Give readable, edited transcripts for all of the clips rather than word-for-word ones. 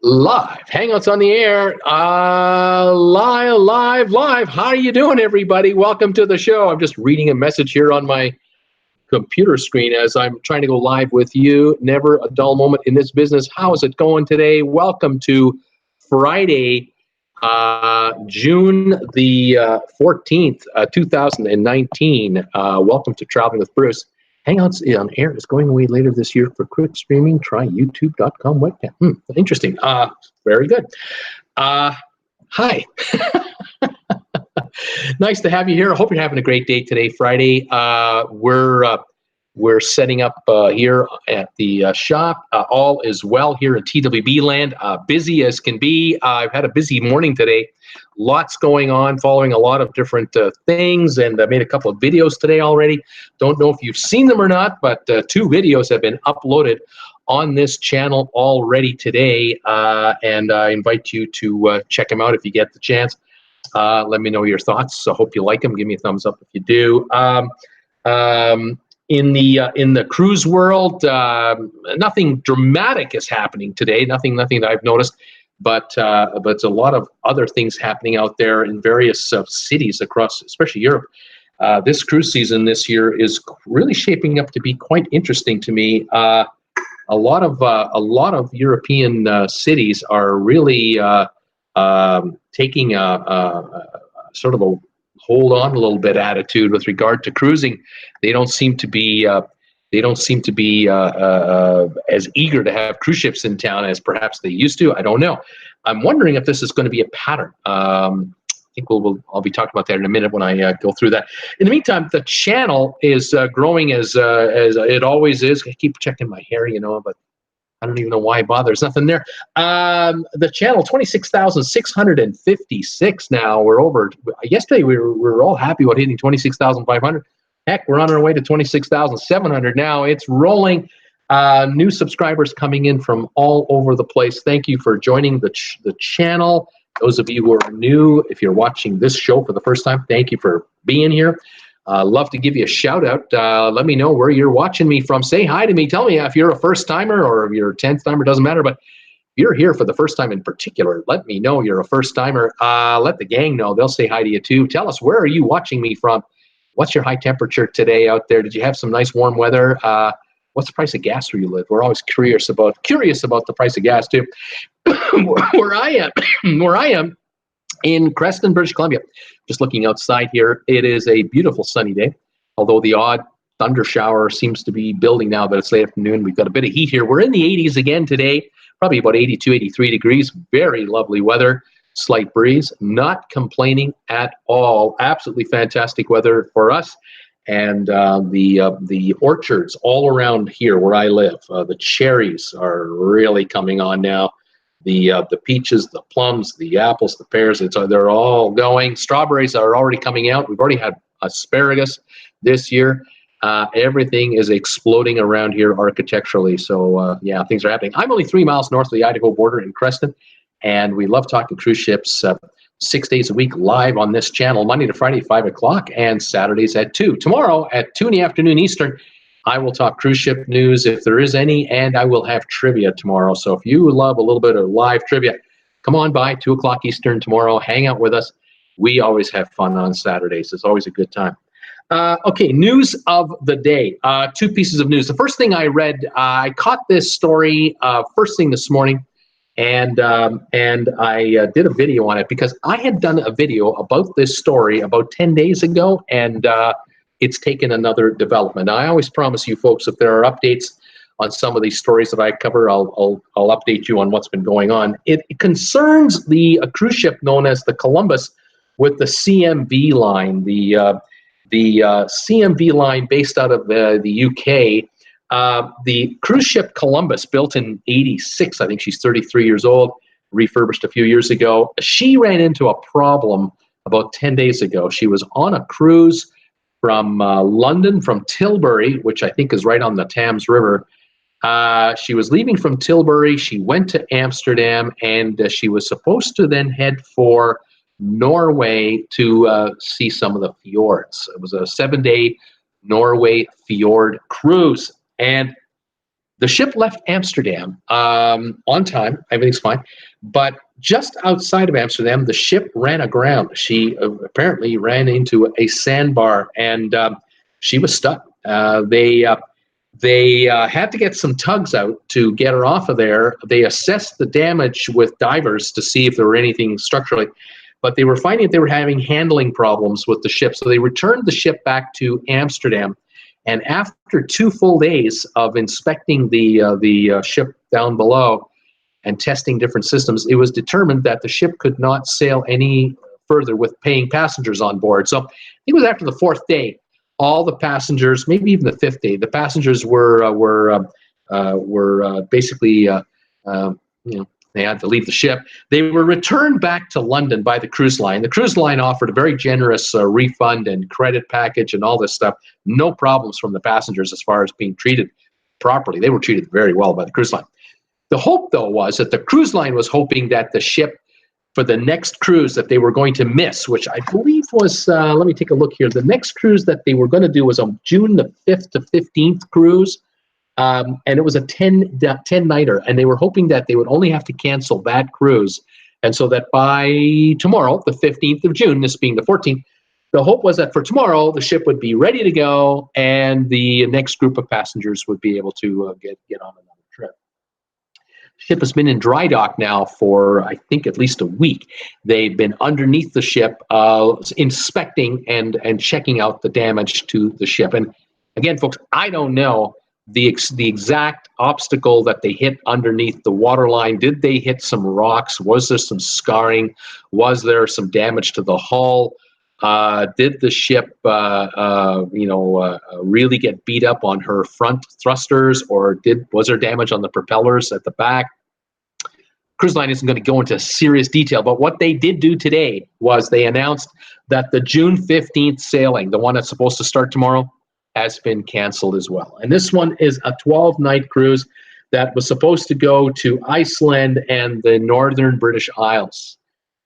Live. Hangouts on the air. Live. How are you doing, everybody? Welcome to the show. I'm just reading a message here on my computer screen as I'm trying to go live with you. Never a dull moment in this business. How is it going today? Welcome to Friday, June the 14th, 2019. Welcome to Traveling with Bruce. Hangouts on air is going away later this year for quick streaming. Try youtube.com webcam. Interesting. Very good. Hi. Nice to have you here. I hope you're having a great day today, Friday. We're setting up here at the shop. All is well here in TWB land. Busy as can be. I've had a busy morning today. Lots going on, following a lot of different things, and I made a couple of videos today already. Don't know if you've seen them or not, but 2 videos have been uploaded on this channel already today, and I invite you to check them out if you get the chance. Let me know your thoughts. I hope you like them. Give me a thumbs up if you do. In the cruise world, nothing dramatic is happening today. Nothing that I've noticed, but it's a lot of other things happening out there in various cities across, especially Europe. This cruise season this year is really shaping up to be quite interesting to me. A lot of European cities are really taking a sort of a hold on a little bit attitude with regard to cruising. They don't seem to be as eager to have cruise ships in town as perhaps they used to. I don't know. I'm wondering if this is going to be a pattern. I think I'll be talking about that in a minute when I go through that. In the meantime, the channel is growing as it always is. I keep checking my hair, but I don't even know why I bother. There's nothing there. The channel, 26,656 now. We're over. Yesterday, we were all happy about hitting 26,500. Heck, we're on our way to 26,700 now. It's rolling. New subscribers coming in from all over the place. Thank you for joining the channel. Those of you who are new, if you're watching this show for the first time, thank you for being here. Love to give you a shout out. Let me know where you're watching me from. Say hi to me. Tell me if you're a first timer or if you're a 10th timer, doesn't matter. But if you're here for the first time in particular, let me know you're a first timer. Let the gang know. They'll say hi to you too. Tell us, where are you watching me from? What's your high temperature today out there? Did you have some nice warm weather? What's the price of gas where you live? We're always curious about the price of gas too. where I am in Creston, British Columbia. Just looking outside here, it is a beautiful sunny day, although the odd thunder shower seems to be building now that it's late afternoon. We've got a bit of heat here. We're in the 80s again today, probably about 82, 83 degrees. Very lovely weather, slight breeze, not complaining at all. Absolutely fantastic weather for us. And the orchards all around here where I live, the cherries are really coming on now. The peaches, the plums, the apples, the pears, they're all going. Strawberries are already coming out. We've already had asparagus this year. Everything is exploding around here architecturally. So, yeah, things are happening. I'm only 3 miles north of the Idaho border in Creston, and we love talking cruise ships 6 days a week live on this channel, Monday to Friday, 5 o'clock, and Saturdays at 2. Tomorrow at 2 in the afternoon Eastern, I will talk cruise ship news if there is any, and I will have trivia tomorrow. So if you love a little bit of live trivia, come on by 2 o'clock Eastern tomorrow. Hang out with us. We always have fun on Saturdays. It's always a good time. Okay, news of the day. 2 pieces of news. The first thing I read, I caught this story first thing this morning, and I did a video on it because I had done a video about this story about 10 days ago, and it's taken another development. Now, I always promise you folks, if there are updates on some of these stories that I cover, I'll update you on what's been going on. It concerns a cruise ship known as the Columbus with the CMV line, the CMV line based out of the UK. The cruise ship Columbus, built in '86, I think she's 33 years old, refurbished a few years ago. She ran into a problem about 10 days ago. She was on a cruise from London, from Tilbury, which I think is right on the Thames River. She was leaving from Tilbury. She went to Amsterdam, and she was supposed to then head for Norway to see some of the fjords. It was a 7-day Norway fjord cruise. And The ship left Amsterdam on time. Everything's fine. But just outside of Amsterdam, the ship ran aground. She apparently ran into a sandbar, and she was stuck. They had to get some tugs out to get her off of there. They assessed the damage with divers to see if there were anything structurally, but they were finding that they were having handling problems with the ship. So they returned the ship back to Amsterdam. And after 2 full days of inspecting the ship down below and testing different systems, it was determined that the ship could not sail any further with paying passengers on board. So it was after the 4th day, all the passengers, maybe even the 5th day, the passengers were basically they had to leave the ship. They were returned back to London by the cruise line. The cruise line offered a very generous refund and credit package and all this stuff. No problems from the passengers as far as being treated properly. They were treated very well by the cruise line. The hope, though, was that the cruise line was hoping that the ship, for the next cruise that they were going to miss, which I believe was, let me take a look here. The next cruise that they were going to do was on June the 5th to 15th cruise. And it was a 10-nighter, and they were hoping that they would only have to cancel that cruise. And so that by tomorrow, the 15th of June, this being the 14th, the hope was that for tomorrow, the ship would be ready to go, and the next group of passengers would be able to get on another trip. The ship has been in dry dock now for, I think, at least a week. They've been underneath the ship inspecting and checking out the damage to the ship. And again, folks, I don't know the exact obstacle that they hit underneath the waterline. Did they hit some rocks? Was there some scarring? Was there some damage to the hull? Did the ship really get beat up on her front thrusters, or was there damage on the propellers at the back? Cruise line isn't going to go into serious detail, but what they did do today was they announced that the June 15th sailing, the one that's supposed to start tomorrow, has been canceled as well. And this one is a 12-night cruise that was supposed to go to Iceland and the northern British Isles.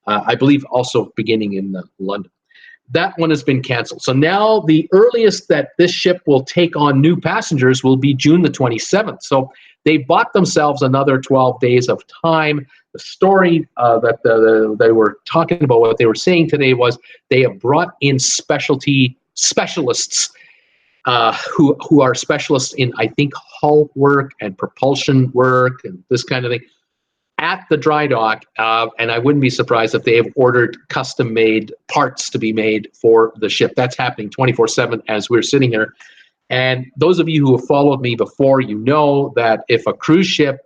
I believe also beginning in London. That one has been canceled. So now the earliest that this ship will take on new passengers will be June the 27th. So they bought themselves another 12 days of time. The story that they were talking about, what they were saying today, was they have brought in specialists who are specialists in, I think, hull work and propulsion work and this kind of thing at the dry dock. And I wouldn't be surprised if they have ordered custom-made parts to be made for the ship. That's happening 24/7 as we're sitting here. And those of you who have followed me before, you know that if a cruise ship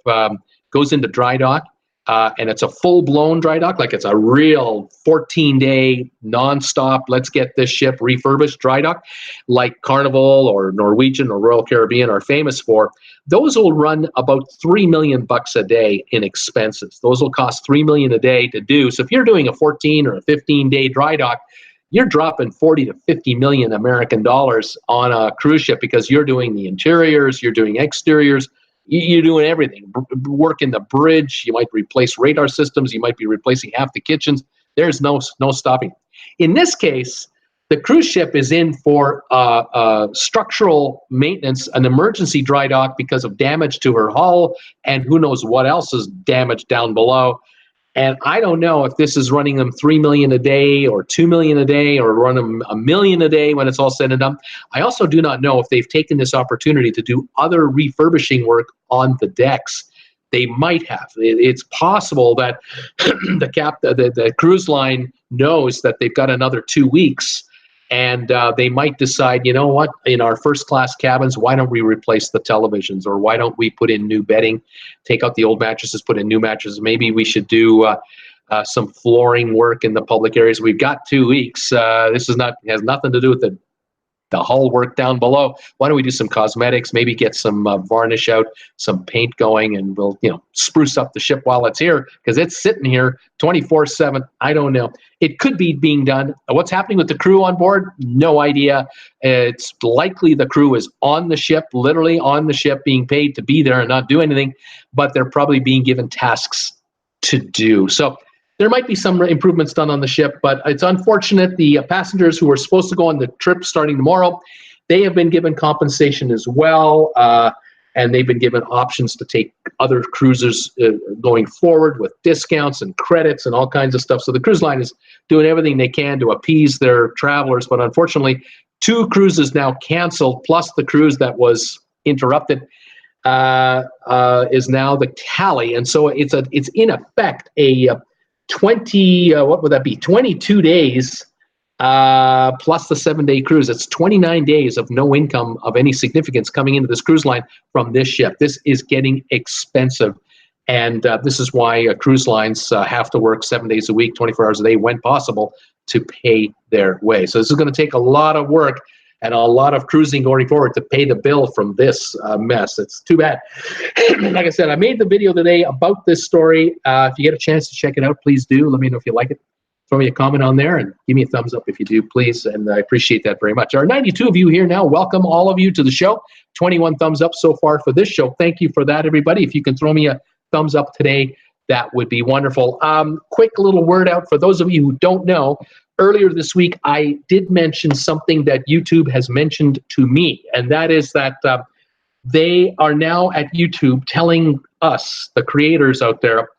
goes into dry dock, and it's a full-blown dry dock, like it's a real 14-day non-stop, let's get this ship refurbished dry dock, like Carnival or Norwegian or Royal Caribbean are famous for, those will run about $3 million a day in expenses. Those will cost $3 million a day to do. So if you're doing a 14 or a 15-day dry dock, you're dropping 40 to 50 million American dollars on a cruise ship, because you're doing the interiors, you're doing exteriors, you're doing everything. Work in the bridge. You might replace radar systems. You might be replacing half the kitchens. There's no stopping. In this case, the cruise ship is in for structural maintenance, an emergency dry dock because of damage to her hull, and who knows what else is damaged down below. And I don't know if this is running them $3 million a day or $2 million a day, or run them $1 million a day when it's all said and done. I also do not know if they've taken this opportunity to do other refurbishing work on the decks. They might have. It's possible that the cruise line knows that they've got another 2 weeks, and they might decide, you know what, in our first class cabins, why don't we replace the televisions, or why don't we put in new bedding, take out the old mattresses, put in new mattresses. Maybe we should do some flooring work in the public areas. We've got 2 weeks. This has nothing to do with the hull work down below. Why don't we do some cosmetics, maybe get some varnish out, some paint going, and we'll spruce up the ship while it's here, because it's sitting here 24/7. I don't know. It could be being done. What's happening with the crew on board? No idea. It's likely the crew is on the ship, literally on the ship, being paid to be there and not do anything, but they're probably being given tasks to do. So there might be some improvements done on the ship, but it's unfortunate. The passengers who were supposed to go on the trip starting tomorrow, they have been given compensation as well. and they've been given options to take other cruisers going forward with discounts and credits and all kinds of stuff. So the cruise line is doing everything they can to appease their travelers, but unfortunately, 2 cruises now canceled, plus the cruise that was interrupted is now the tally, and so it's in effect a 22 days plus the 7-day cruise. It's 29 days of no income of any significance coming into this cruise line from this ship. This is getting expensive, and this is why cruise lines have to work 7 days a week, 24 hours a day, when possible, to pay their way. So this is going to take a lot of work and a lot of cruising going forward to pay the bill from this mess. It's too bad. Like I said, I made the video today about this story. If you get a chance to check it out, please do. Let me know if you like it. Throw me a comment on there and give me a thumbs up if you do, please. And I appreciate that very much. There are 92 of you here now. Welcome, all of you, to the show. 21 thumbs up so far for this show. Thank you for that, everybody. If you can throw me a thumbs up today, that would be wonderful. Quick little word out for those of you who don't know. Earlier this week, I did mention something that YouTube has mentioned to me, and that is that they are now at YouTube telling us, the creators out there,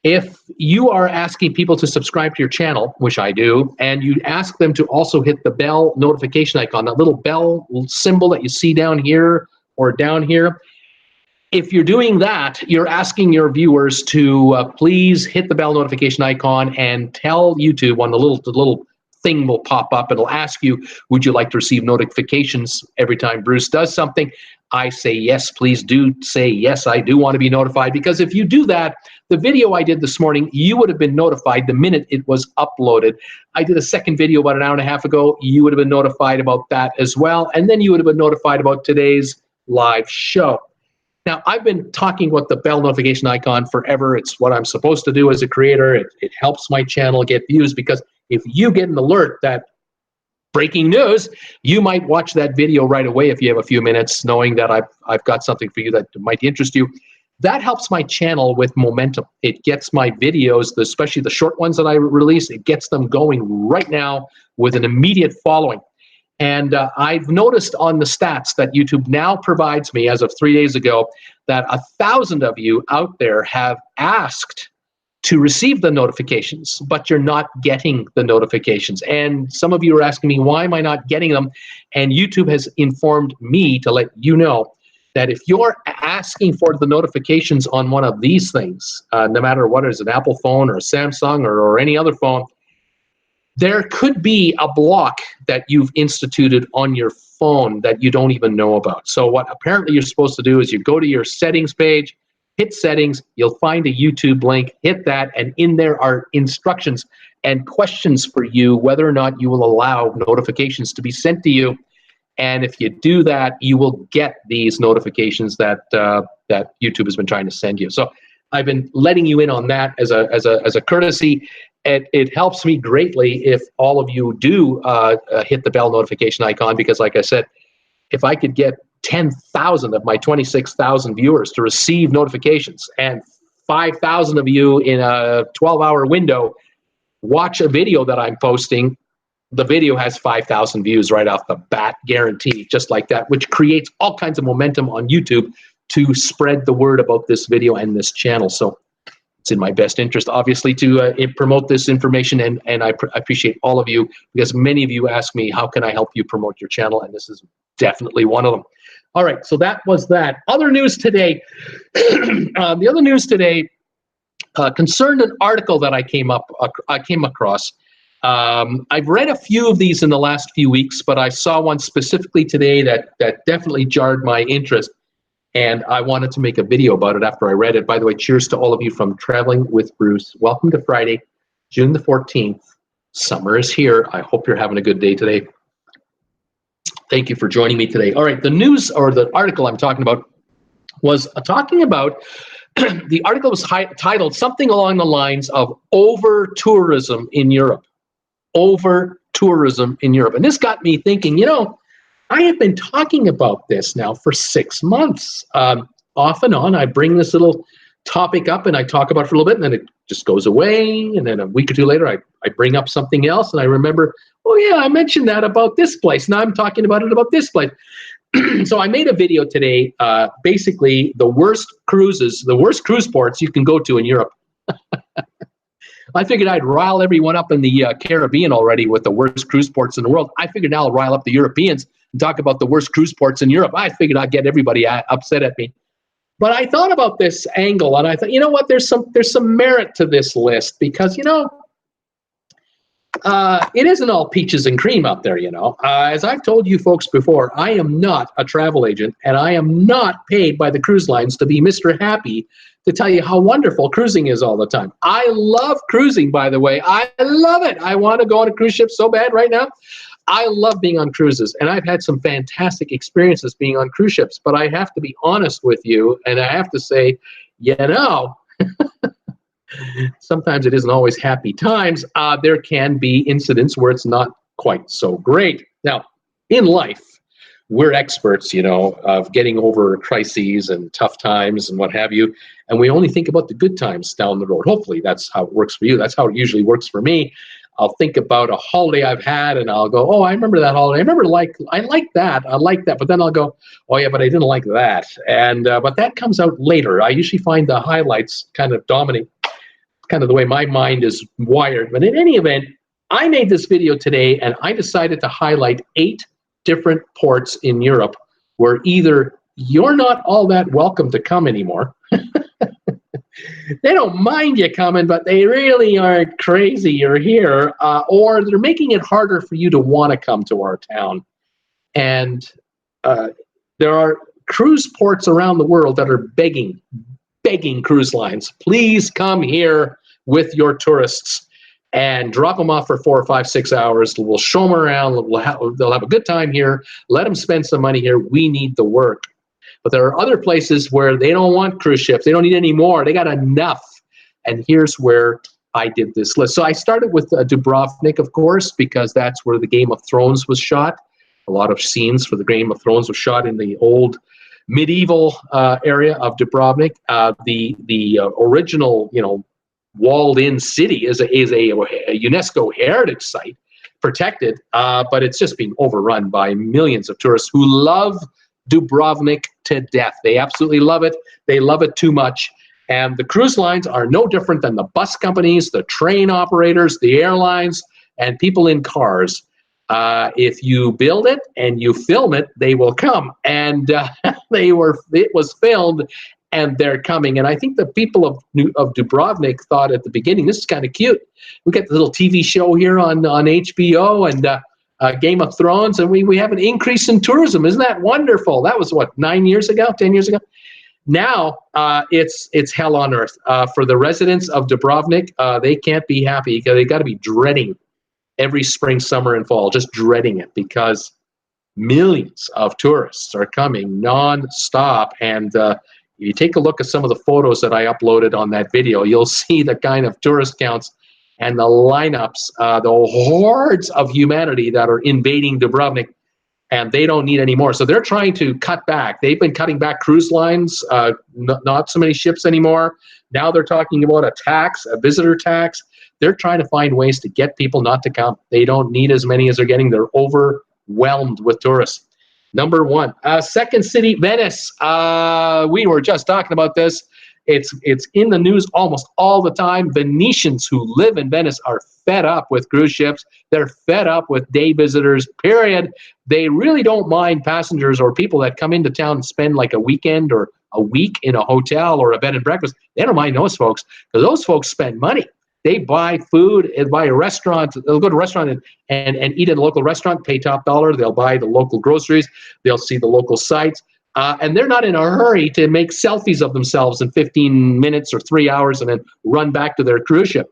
if you are asking people to subscribe to your channel, which I do, and you ask them to also hit the bell notification icon, that little bell symbol that you see down here or down here, if you're doing that, you're asking your viewers to please hit the bell notification icon and tell YouTube on the little thing will pop up. It'll ask you, would you like to receive notifications every time Bruce does something? I say yes, please do say yes, I do want to be notified, because if you do that, the video I did this morning, you would have been notified the minute it was uploaded. I did a second video about an hour and a half ago. You would have been notified about that as well, and then you would have been notified about today's live show. Now, I've been talking about the bell notification icon forever. It's what I'm supposed to do as a creator. It helps my channel get views, because if you get an alert that breaking news, you might watch that video right away if you have a few minutes, knowing that I've got something for you that might interest you. That helps my channel with momentum. It gets my videos, especially the short ones that I release, it gets them going right now with an immediate following. And I've noticed on the stats that YouTube now provides me, as of 3 days ago, that 1,000 of you out there have asked to receive the notifications, but you're not getting the notifications. And some of you are asking me, why am I not getting them? And YouTube has informed me to let you know that if you're asking for the notifications on one of these things, no matter what it is, an Apple phone or a Samsung or any other phone, there could be a block that you've instituted on your phone that you don't even know about. So what apparently you're supposed to do is you go to your settings page, hit settings, you'll find a YouTube link, hit that, and in there are instructions and questions for you whether or not you will allow notifications to be sent to you. And if you do that, you will get these notifications that that YouTube has been trying to send you. So I've been letting you in on that as a courtesy. It helps me greatly if all of you do hit the bell notification icon, because like I said, if I could get 10,000 of my 26,000 viewers to receive notifications, and 5,000 of you in a 12-hour window watch a video that I'm posting, the video has 5,000 views right off the bat, guaranteed, just like that, which creates all kinds of momentum on YouTube to spread the word about this video and this channel. So it's in my best interest, obviously, to promote this information, and I appreciate all of you, because many of you ask me, how can I help you promote your channel? And this is definitely one of them. All right, so that was that. Other news today, the other news today concerned an article that I came across. I've read a few of these in the last few weeks, but I saw one specifically today that definitely jarred my interest, and I wanted to make a video about it after I read it. By the way, cheers to all of you from Traveling with Bruce. Welcome to Friday, June the 14th. Summer is here. I hope you're having a good day today. Thank you for joining me today. All right, the news, or the article I'm talking about, was talking about, the article was titled something along the lines of over-tourism in Europe. Over-tourism in Europe. And this got me thinking, you know, I have been talking about this now for 6 months. Off and on, I bring this little topic up and I talk about it for a little bit, and then it just goes away. And then a week or two later, I bring up something else, and I remember, oh yeah, I mentioned that about this place. Now I'm talking about it about this place. So I made a video today, basically the worst cruises, the worst cruise ports you can go to in Europe. I figured I'd rile everyone up in the Caribbean already with the worst cruise ports in the world. I figured now I'll rile up the Europeans and talk about the worst cruise ports in Europe. I figured I'd get everybody upset at me. But I thought about this angle, and I thought, you know what, there's some merit to this list, because, you know, it isn't all peaches and cream up there, you know. As I've told you folks before, I am not a travel agent, and I am not paid by the cruise lines to be Mr. Happy to tell you how wonderful cruising is all the time. I love cruising, by the way. I love it. I want to go on a cruise ship so bad right now. I love being on cruises, and I've had some fantastic experiences being on cruise ships, but I have to be honest with you, and I have to say, you know, sometimes it isn't always happy times. There can be incidents where it's not quite so great. Now, in life, we're experts, you know, of getting over crises and tough times and what have you, and we only think about the good times down the road. Hopefully, that's how it works for you. That's how it usually works for me. I'll think about a holiday I've had, and I'll go, oh, I remember that holiday. I remember I like that. But then I'll go, oh, yeah, but I didn't like that. And but that comes out later. I usually find the highlights kind of dominate, kind of the way my mind is wired. But in any event, I made this video today, and I decided to highlight 8 different ports in Europe where either you're not all that welcome to come anymore. They don't mind you coming, but they really aren't crazy you're here, or they're making it harder for you to want to come to our town. And there are cruise ports around the world that are begging cruise lines, please come here with your tourists and drop them off for 4 or 5, 6 hours. We'll show them around. They'll have a good time here. Let them spend some money here. We need the work. But there are other places where they don't want cruise ships. They don't need any more. They got enough. And here's where I did this list. So I started with Dubrovnik, of course, because that's where the Game of Thrones was shot. A lot of scenes for the Game of Thrones was shot in the old medieval area of Dubrovnik. The original, you know, walled-in city is a UNESCO heritage site, protected, but it's just being overrun by millions of tourists who love Dubrovnik to death. They absolutely love it. They love it too much. And the cruise lines are no different than the bus companies, the train operators, the airlines, and people in cars. If you build it and you film it, they will come. And it was filmed, and they're coming. And I think the people of Dubrovnik thought at the beginning, this is kind of cute. We got the little TV show here on HBO and Game of Thrones, and we have an increase in tourism. Isn't that wonderful? That was, what, 9 years ago, 10 years ago? Now it's hell on earth. For the residents of Dubrovnik, they can't be happy, because they got to be dreading every spring, summer, and fall, just dreading it, because millions of tourists are coming non-stop. And if you take a look at some of the photos that I uploaded on that video, you'll see the kind of tourist counts and the lineups, the hordes of humanity that are invading Dubrovnik, and they don't need any more. So they're trying to cut back. They've been cutting back cruise lines, not so many ships anymore. Now they're talking about a tax, a visitor tax. They're trying to find ways to get people not to come. They don't need as many as they're getting. They're overwhelmed with tourists. Number 1, second city, Venice. We were just talking about this. It's in the news almost all the time. Venetians who live in Venice are fed up with cruise ships. They're fed up with day visitors, period. They really don't mind passengers or people that come into town and spend like a weekend or a week in a hotel or a bed and breakfast. They don't mind those folks, because those folks spend money. They buy food and buy a restaurant. They'll go to a restaurant and eat at a local restaurant, pay top dollar. They'll buy the local groceries. They'll see the local sites. And they're not in a hurry to make selfies of themselves in 15 minutes or 3 hours and then run back to their cruise ship.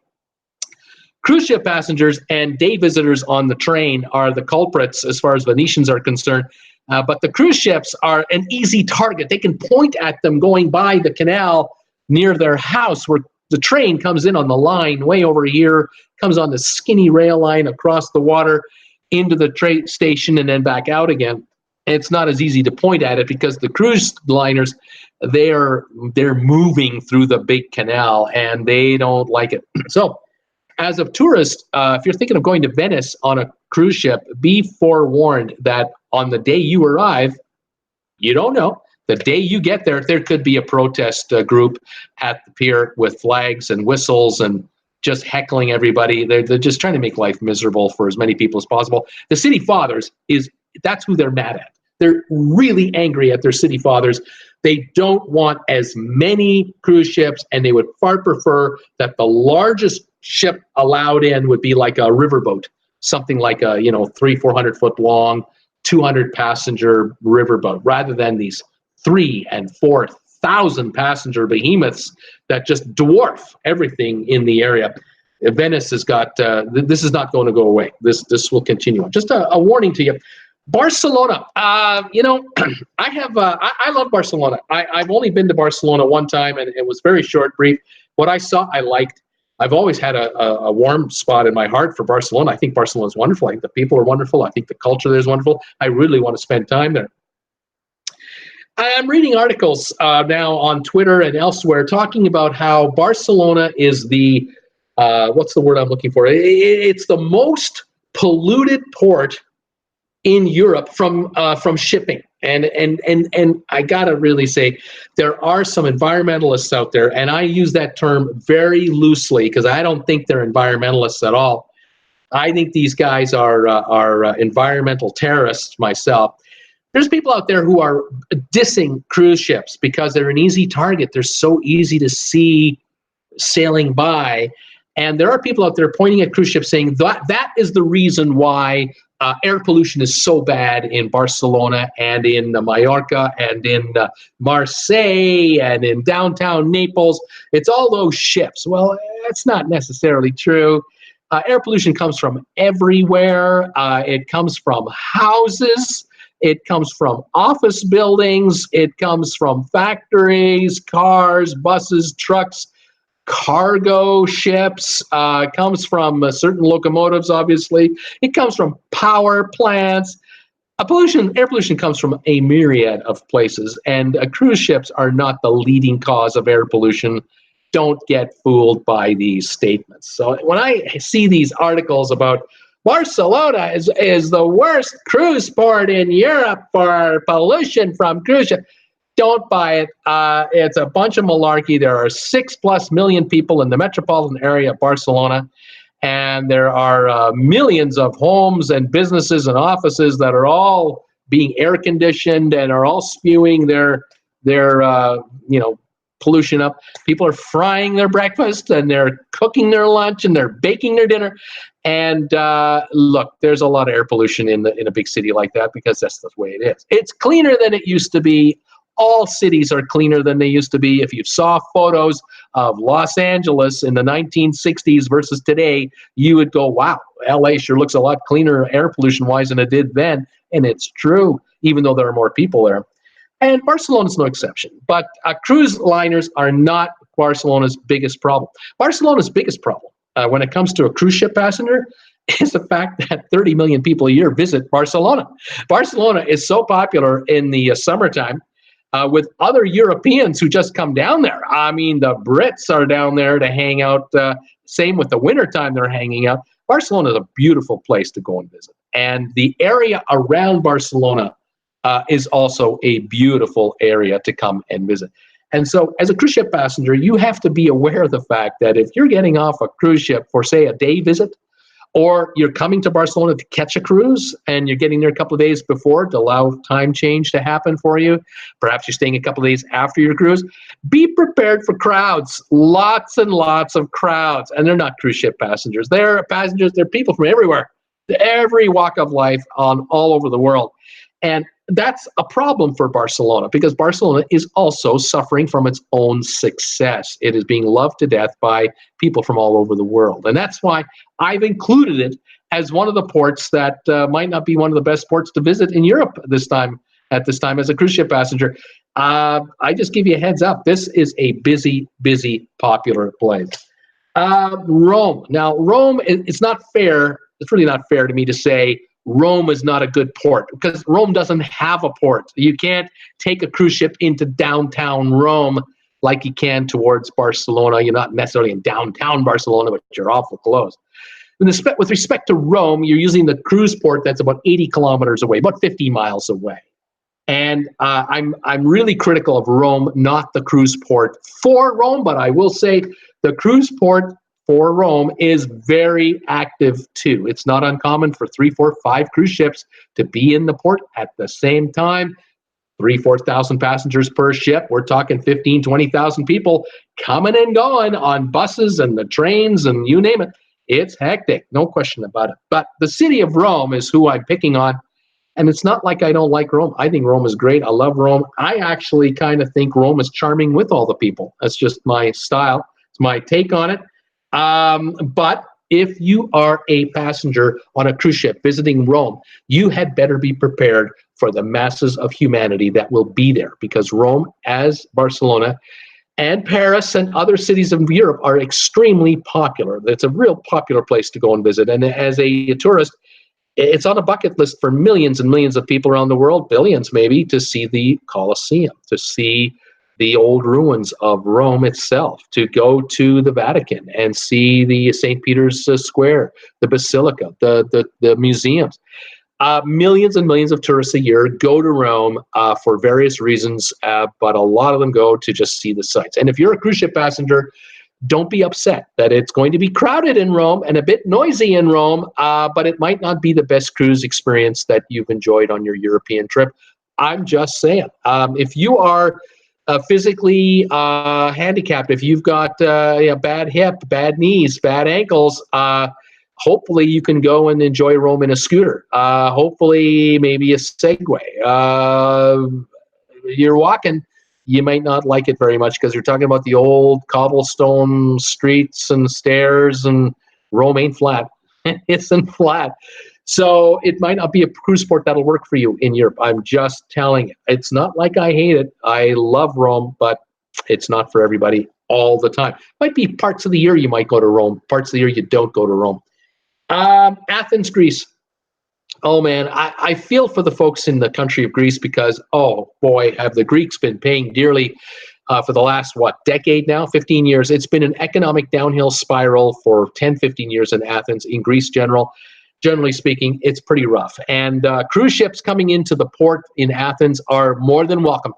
Cruise ship passengers and day visitors on the train are the culprits as far as Venetians are concerned. But the cruise ships are an easy target. They can point at them going by the canal near their house, where the train comes in on the line way over here, comes on the skinny rail line across the water into the train station and then back out again. It's not as easy to point at it, because the cruise liners, they're moving through the big canal and they don't like it. So as a tourist, if you're thinking of going to Venice on a cruise ship, be forewarned that on the day you arrive, You don't know. The day you get there, there could be a protest group at the pier with flags and whistles and just heckling everybody. They're just trying to make life miserable for as many people as possible. The city fathers that's who they're mad at. They're really angry at their city fathers. They don't want as many cruise ships, and they would far prefer that the largest ship allowed in would be like a riverboat, something like a 300-400 foot long, 200 passenger riverboat, rather than these 3,000 and 4,000 passenger behemoths that just dwarf everything in the area. Venice has got this is not going to go away. This will continue on. Just a warning to you. Barcelona, I love Barcelona. I've only been to Barcelona one time, and it was very short, brief. What I saw, I liked. I've always had a warm spot in my heart for Barcelona. I think Barcelona is wonderful. I think the people are wonderful. I think the culture there is wonderful. I really want to spend time there. I'm reading articles now on Twitter and elsewhere talking about how Barcelona is the, what's the word I'm looking for? It's the most polluted port in Europe from shipping, and I gotta really say there are some environmentalists out there, and I use that term very loosely because I don't think they're environmentalists at all. I think these guys are environmental terrorists myself. There's people out there who are dissing cruise ships because they're an easy target. They're so easy to see sailing by, and there are people out there pointing at cruise ships saying that is the reason why air pollution is so bad in Barcelona and in Mallorca and in Marseille and in downtown Naples. It's all those ships. Well, that's not necessarily true. Air pollution comes from everywhere. It comes from houses. It comes from office buildings. It comes from factories, cars, buses, trucks, cargo ships. It comes from certain locomotives, obviously. It comes from power plants. Air pollution comes from a myriad of places, and cruise ships are not the leading cause of air pollution. Don't get fooled by these statements. So when I see these articles about Barcelona is the worst cruise port in Europe for pollution from cruise ships, don't buy it. It's a bunch of malarkey. There are 6+ million people in the metropolitan area of Barcelona, and there are millions of homes and businesses and offices that are all being air conditioned and are all spewing their pollution up. People are frying their breakfast and they're cooking their lunch and they're baking their dinner. And look, there's a lot of air pollution in a big city like that because that's the way it is. It's cleaner than it used to be. All cities are cleaner than they used to be. If you saw photos of Los Angeles in the 1960s versus today, you would go, wow, LA sure looks a lot cleaner air pollution-wise than it did then. And it's true, even though there are more people there. And Barcelona's no exception. But cruise liners are not Barcelona's biggest problem. Barcelona's biggest problem when it comes to a cruise ship passenger is the fact that 30 million people a year visit Barcelona. Barcelona is so popular in the summertime with other Europeans who just come down there. I mean, the Brits are down there to hang out. Same with the wintertime, they're hanging out. Barcelona is a beautiful place to go and visit. And the area around Barcelona is also a beautiful area to come and visit. And so as a cruise ship passenger, you have to be aware of the fact that if you're getting off a cruise ship for, say, a day visit, or you're coming to Barcelona to catch a cruise and you're getting there a couple of days before to allow time change to happen for you, perhaps you're staying a couple of days after your cruise, be prepared for crowds, lots and lots of crowds. And they're not cruise ship passengers. They're passengers, they're people from everywhere, every walk of life on all over the world. And that's a problem for Barcelona because Barcelona is also suffering from its own success. It is being loved to death by people from all over the world. And that's why I've included it as one of the ports that might not be one of the best ports to visit in Europe at this time as a cruise ship passenger. I just give you a heads up. This is a busy, popular place. Rome. Now, Rome, it's not fair. It's really not fair to me to say Rome is not a good port because Rome doesn't have a port. You can't take a cruise ship into downtown Rome like you can towards Barcelona. You're not necessarily in downtown Barcelona, but you're awful close. With respect to Rome, you're using the cruise port that's about 80 kilometers away, about 50 miles away. And I'm really critical of Rome, not the cruise port for Rome, but I will say the cruise port for Rome is very active too. It's not uncommon for 3, 4, 5 cruise ships to be in the port at the same time. 3,000-4,000 passengers per ship. We're talking 15,000, 20,000 people coming and going on buses and the trains and you name it. It's hectic, no question about it. But the city of Rome is who I'm picking on. And it's not like I don't like Rome. I think Rome is great. I love Rome. I actually kind of think Rome is charming with all the people. That's just my style. It's my take on it. But if you are a passenger on a cruise ship visiting Rome, you had better be prepared for the masses of humanity that will be there, because Rome, as Barcelona and Paris and other cities of Europe, are extremely popular. It's a real popular place to go and visit. And as a tourist, it's on a bucket list for millions and millions of people around the world, billions maybe, to see the Colosseum, to see the old ruins of Rome itself, to go to the Vatican and see the St. Peter's Square, the Basilica, the museums. Millions and millions of tourists a year go to Rome for various reasons, but a lot of them go to just see the sights. And if you're a cruise ship passenger, don't be upset that it's going to be crowded in Rome and a bit noisy in Rome, but it might not be the best cruise experience that you've enjoyed on your European trip. I'm just saying. If you are physically handicapped, if you've got a bad hip, bad knees, bad ankles, hopefully you can go and enjoy Rome in a scooter. Hopefully maybe a Segway. You're walking, you might not like it very much because you're talking about the old cobblestone streets and stairs, and Rome ain't flat. It isn't flat. So it might not be a cruise port that'll work for you in Europe. I'm just telling you. It's not like I hate it. I love Rome, but it's not for everybody all the time. Might be parts of the year you might go to Rome, parts of the year you don't go to Rome. Athens, Greece. Oh man, I feel for the folks in the country of Greece because, oh boy, have the Greeks been paying dearly for the last, decade now, 15 years. It's been an economic downhill spiral for 10, 15 years in Athens, in Greece generally speaking. It's pretty rough. And cruise ships coming into the port in Athens are more than welcome.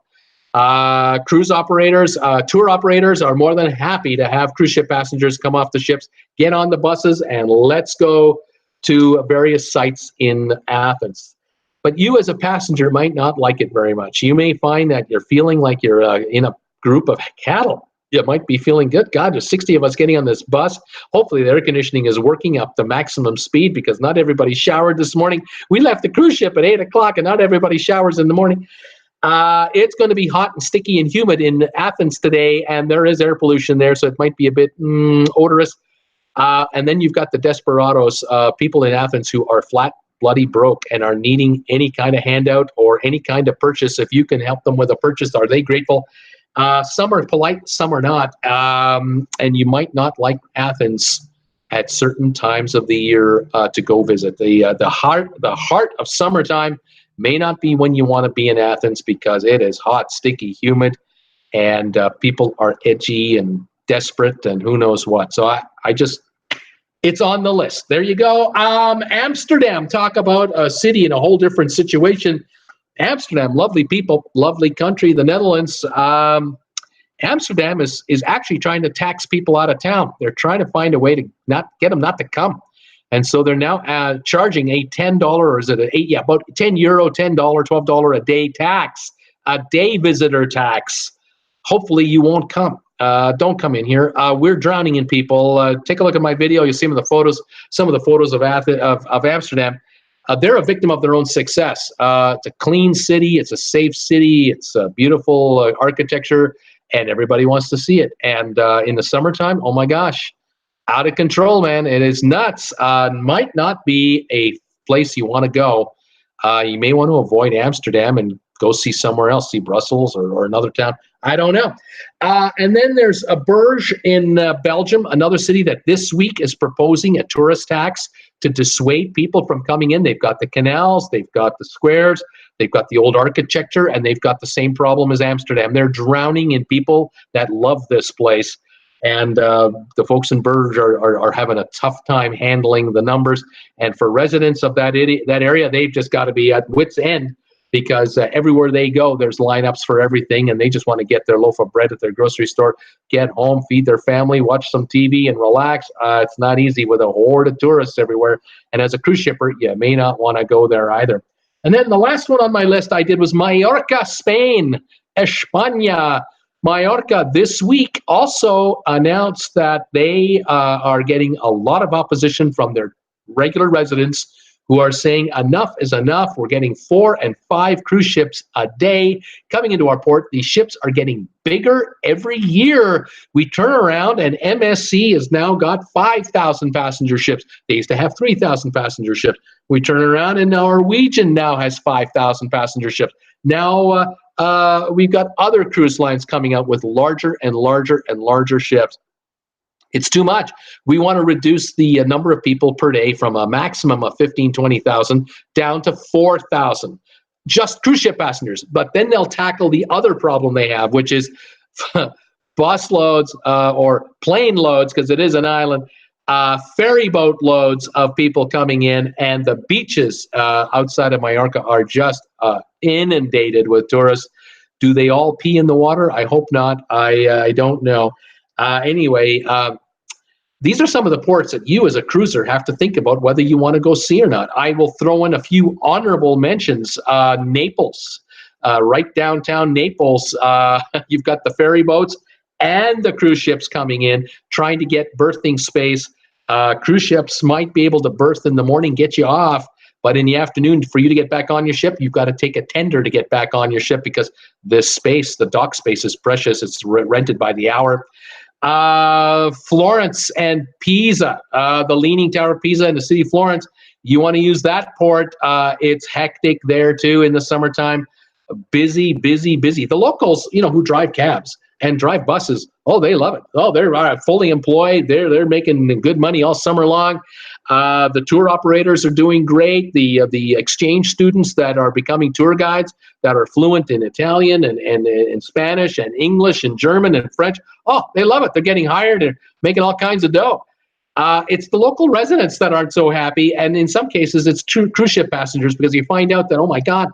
Cruise operators, tour operators are more than happy to have cruise ship passengers come off the ships, get on the buses, and let's go to various sites in Athens. But you as a passenger might not like it very much. You may find that you're feeling like you're in a group of cattle. You might be feeling good. God, there's 60 of us getting on this bus. Hopefully the air conditioning is working up to maximum speed because not everybody showered this morning. We left the cruise ship at 8 o'clock and not everybody showers in the morning. It's going to be hot and sticky and humid in Athens today, and there is air pollution there, so it might be a bit odorous. And then you've got the desperados, people in Athens who are flat, bloody broke and are needing any kind of handout or any kind of purchase. If you can help them with a purchase, are they grateful? Some are polite, some are not. And you might not like Athens at certain times of the year to go visit. The heart of summertime may not be when you want to be in Athens because it is hot, sticky, humid, and people are edgy and desperate and who knows what. So I just, it's on the list. There you go. Amsterdam, talk about a city in a whole different situation. Amsterdam, lovely people, lovely country, the Netherlands. Amsterdam is actually trying to tax people out of town. They're trying to find a way to not get them not to come. And so they're now charging a $10, or is it about €10, $10, $12 a day tax, a day visitor tax. Hopefully you won't come. Don't come in here. We're drowning in people. Take a look at my video. You'll see some of the photos of Amsterdam. They're a victim of their own success. It's a clean city. It's a safe city. It's a beautiful architecture, and everybody wants to see it. And in the summertime, oh my gosh, out of control, man. It is nuts. Might not be a place you want to go. You may want to avoid Amsterdam and go see somewhere else, see Brussels or another town. I don't know. And then there's a Bruges in Belgium, another city that this week is proposing a tourist tax to dissuade people from coming in. They've got the canals, they've got the squares, they've got the old architecture, and they've got the same problem as Amsterdam. They're drowning in people that love this place. And the folks in Bruges are having a tough time handling the numbers. And for residents of that area, they've just got to be at wit's end because everywhere they go, there's lineups for everything, and they just want to get their loaf of bread at their grocery store, get home, feed their family, watch some TV, and relax. It's not easy with a horde of tourists everywhere. And as a cruise shipper, you may not want to go there either. And then the last one on my list I did was Mallorca, Spain, España. Mallorca this week also announced that they are getting a lot of opposition from their regular residents who are saying enough is enough. We're getting 4 and 5 cruise ships a day coming into our port. These ships are getting bigger every year. We turn around and MSC has now got 5,000 passenger ships. They used to have 3,000 passenger ships. We turn around and Norwegian now has 5,000 passenger ships. Now we've got other cruise lines coming out with larger and larger and larger ships. It's too much. We want to reduce the number of people per day from a maximum of 15,000, 20,000 down to 4,000. Just cruise ship passengers. But then they'll tackle the other problem they have, which is bus loads or plane loads, because it is an island, ferry boat loads of people coming in, and the beaches outside of Mallorca are just inundated with tourists. Do they all pee in the water? I hope not. I don't know. Anyway, these are some of the ports that you as a cruiser have to think about whether you want to go see or not. I will throw in a few honorable mentions. Naples, right downtown Naples, you've got the ferry boats and the cruise ships coming in, trying to get berthing space. Cruise ships might be able to berth in the morning, get you off, but in the afternoon, for you to get back on your ship, you've got to take a tender to get back on your ship because this space, the dock space, is precious. It's rented by the hour. Florence and Pisa, the Leaning Tower of Pisa in the city of Florence. You want to use that port. It's hectic there too in the summertime. Busy, busy, busy. The locals, who drive cabs and drive buses, oh, they love it. Oh, they're fully employed. They're making good money all summer long. The tour operators are doing great. The exchange students that are becoming tour guides that are fluent in Italian and Spanish and English and German and French, oh, they love it. They're getting hired and making all kinds of dough. It's the local residents that aren't so happy, and in some cases, it's true cruise ship passengers, because you find out that, oh my God,